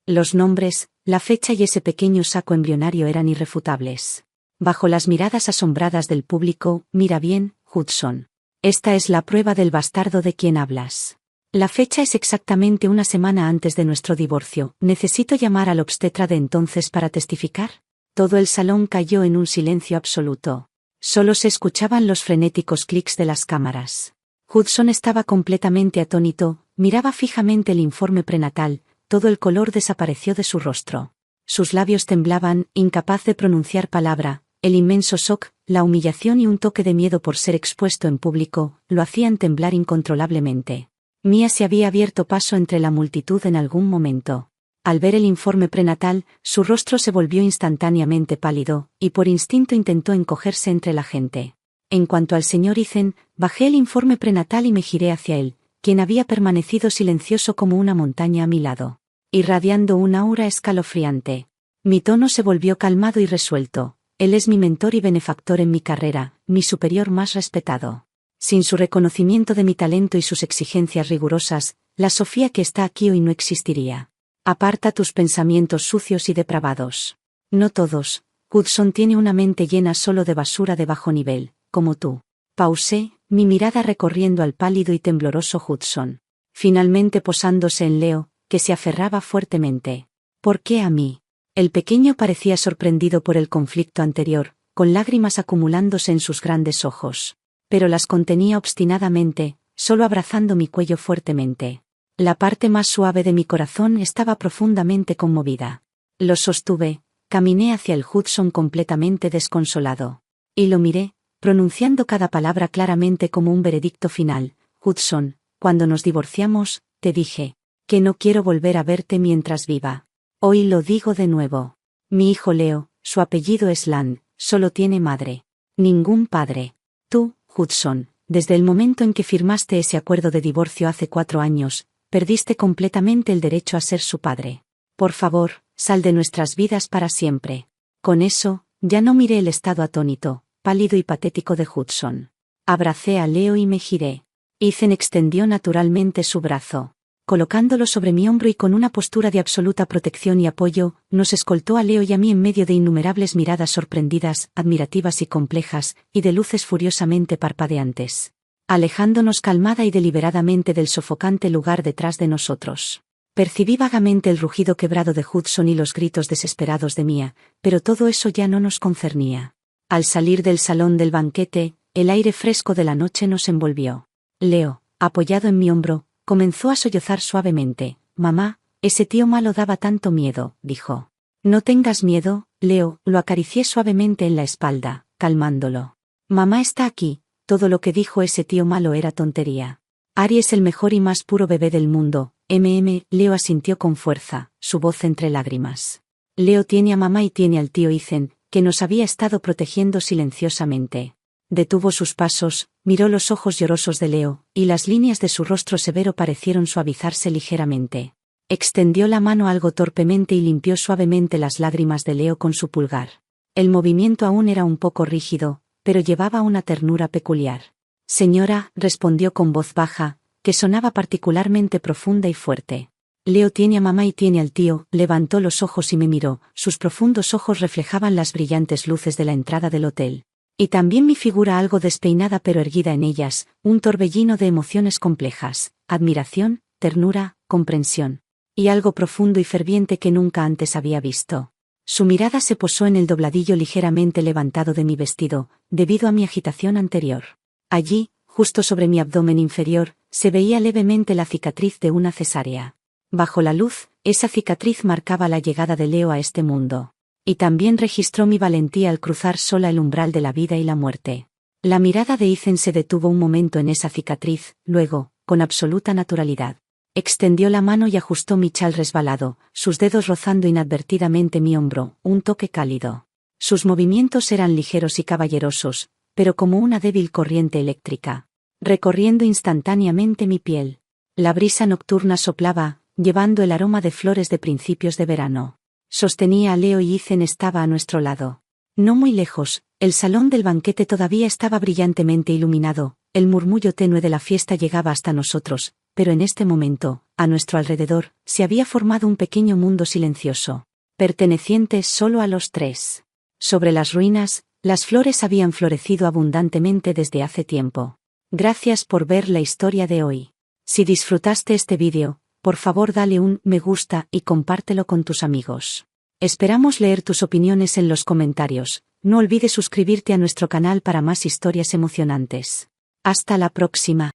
Los nombres, la fecha y ese pequeño saco embrionario eran irrefutables. Bajo las miradas asombradas del público, mira bien, Hudson. Esta es la prueba del bastardo de quien hablas. La fecha es exactamente una semana antes de nuestro divorcio. ¿Necesito llamar al obstetra de entonces para testificar? Todo el salón cayó en un silencio absoluto. Solo se escuchaban los frenéticos clics de las cámaras. Hudson estaba completamente atónito, miraba fijamente el informe prenatal, todo el color desapareció de su rostro. Sus labios temblaban, incapaz de pronunciar palabra. El inmenso shock, la humillación y un toque de miedo por ser expuesto en público, lo hacían temblar incontrolablemente. Mia se había abierto paso entre la multitud en algún momento. Al ver el informe prenatal, su rostro se volvió instantáneamente pálido, y por instinto intentó encogerse entre la gente. En cuanto al señor Ethan, bajé el informe prenatal y me giré hacia él, quien había permanecido silencioso como una montaña a mi lado, irradiando una aura escalofriante. Mi tono se volvió calmado y resuelto. Él es mi mentor y benefactor en mi carrera, mi superior más respetado. Sin su reconocimiento de mi talento y sus exigencias rigurosas, la Sofía que está aquí hoy no existiría. Aparta tus pensamientos sucios y depravados. No todos. Hudson tiene una mente llena solo de basura de bajo nivel, como tú. Pausé, mi mirada recorriendo al pálido y tembloroso Hudson. Finalmente posándose en Leo, que se aferraba fuertemente. ¿Por qué a mí? El pequeño parecía sorprendido por el conflicto anterior, con lágrimas acumulándose en sus grandes ojos. Pero las contenía obstinadamente, solo abrazando mi cuello fuertemente. La parte más suave de mi corazón estaba profundamente conmovida. Lo sostuve, caminé hacia el Hudson completamente desconsolado. Y lo miré, pronunciando cada palabra claramente como un veredicto final. Hudson, cuando nos divorciamos, te dije, que no quiero volver a verte mientras viva. Hoy lo digo de nuevo. Mi hijo Leo, su apellido es Land, solo tiene madre. Ningún padre. Tú, Hudson, desde el momento en que firmaste ese acuerdo de divorcio hace 4 años, perdiste completamente el derecho a ser su padre. Por favor, sal de nuestras vidas para siempre. Con eso, ya no miré el estado atónito, pálido y patético de Hudson. Abracé a Leo y me giré. Ethan extendió naturalmente su brazo. Colocándolo sobre mi hombro y con una postura de absoluta protección y apoyo, nos escoltó a Leo y a mí en medio de innumerables miradas sorprendidas, admirativas y complejas, y de luces furiosamente parpadeantes. Alejándonos calmada y deliberadamente del sofocante lugar detrás de nosotros. Percibí vagamente el rugido quebrado de Hudson y los gritos desesperados de Mia, pero todo eso ya no nos concernía. Al salir del salón del banquete, el aire fresco de la noche nos envolvió. Leo, apoyado en mi hombro, comenzó a sollozar suavemente. Mamá, ese tío malo daba tanto miedo, dijo. No tengas miedo, Leo, lo acaricié suavemente en la espalda, calmándolo. Mamá está aquí, todo lo que dijo ese tío malo era tontería. Ari es el mejor y más puro bebé del mundo, Leo asintió con fuerza, su voz entre lágrimas. Leo tiene a mamá y tiene al tío Ethan, que nos había estado protegiendo silenciosamente. Detuvo sus pasos, miró los ojos llorosos de Leo, y las líneas de su rostro severo parecieron suavizarse ligeramente. Extendió la mano algo torpemente y limpió suavemente las lágrimas de Leo con su pulgar. El movimiento aún era un poco rígido, pero llevaba una ternura peculiar. Señora, respondió con voz baja, que sonaba particularmente profunda y fuerte. Leo tiene a mamá y tiene al tío, levantó los ojos y me miró, sus profundos ojos reflejaban las brillantes luces de la entrada del hotel. Y también mi figura algo despeinada pero erguida en ellas, un torbellino de emociones complejas, admiración, ternura, comprensión. Y algo profundo y ferviente que nunca antes había visto. Su mirada se posó en el dobladillo ligeramente levantado de mi vestido, debido a mi agitación anterior. Allí, justo sobre mi abdomen inferior, se veía levemente la cicatriz de una cesárea. Bajo la luz, esa cicatriz marcaba la llegada de Leo a este mundo. Y también registró mi valentía al cruzar sola el umbral de la vida y la muerte. La mirada de Ethan se detuvo un momento en esa cicatriz, luego, con absoluta naturalidad, extendió la mano y ajustó mi chal resbalado, sus dedos rozando inadvertidamente mi hombro, un toque cálido. Sus movimientos eran ligeros y caballerosos, pero como una débil corriente eléctrica, recorriendo instantáneamente mi piel. La brisa nocturna soplaba, llevando el aroma de flores de principios de verano. Sostenía a Leo y Ethan estaba a nuestro lado. No muy lejos, el salón del banquete todavía estaba brillantemente iluminado, el murmullo tenue de la fiesta llegaba hasta nosotros, pero en este momento, a nuestro alrededor, se había formado un pequeño mundo silencioso, perteneciente solo a los tres. Sobre las ruinas, las flores habían florecido abundantemente desde hace tiempo. Gracias por ver la historia de hoy. Si disfrutaste este vídeo, por favor dale un me gusta y compártelo con tus amigos. Esperamos leer tus opiniones en los comentarios. No olvides suscribirte a nuestro canal para más historias emocionantes. Hasta la próxima.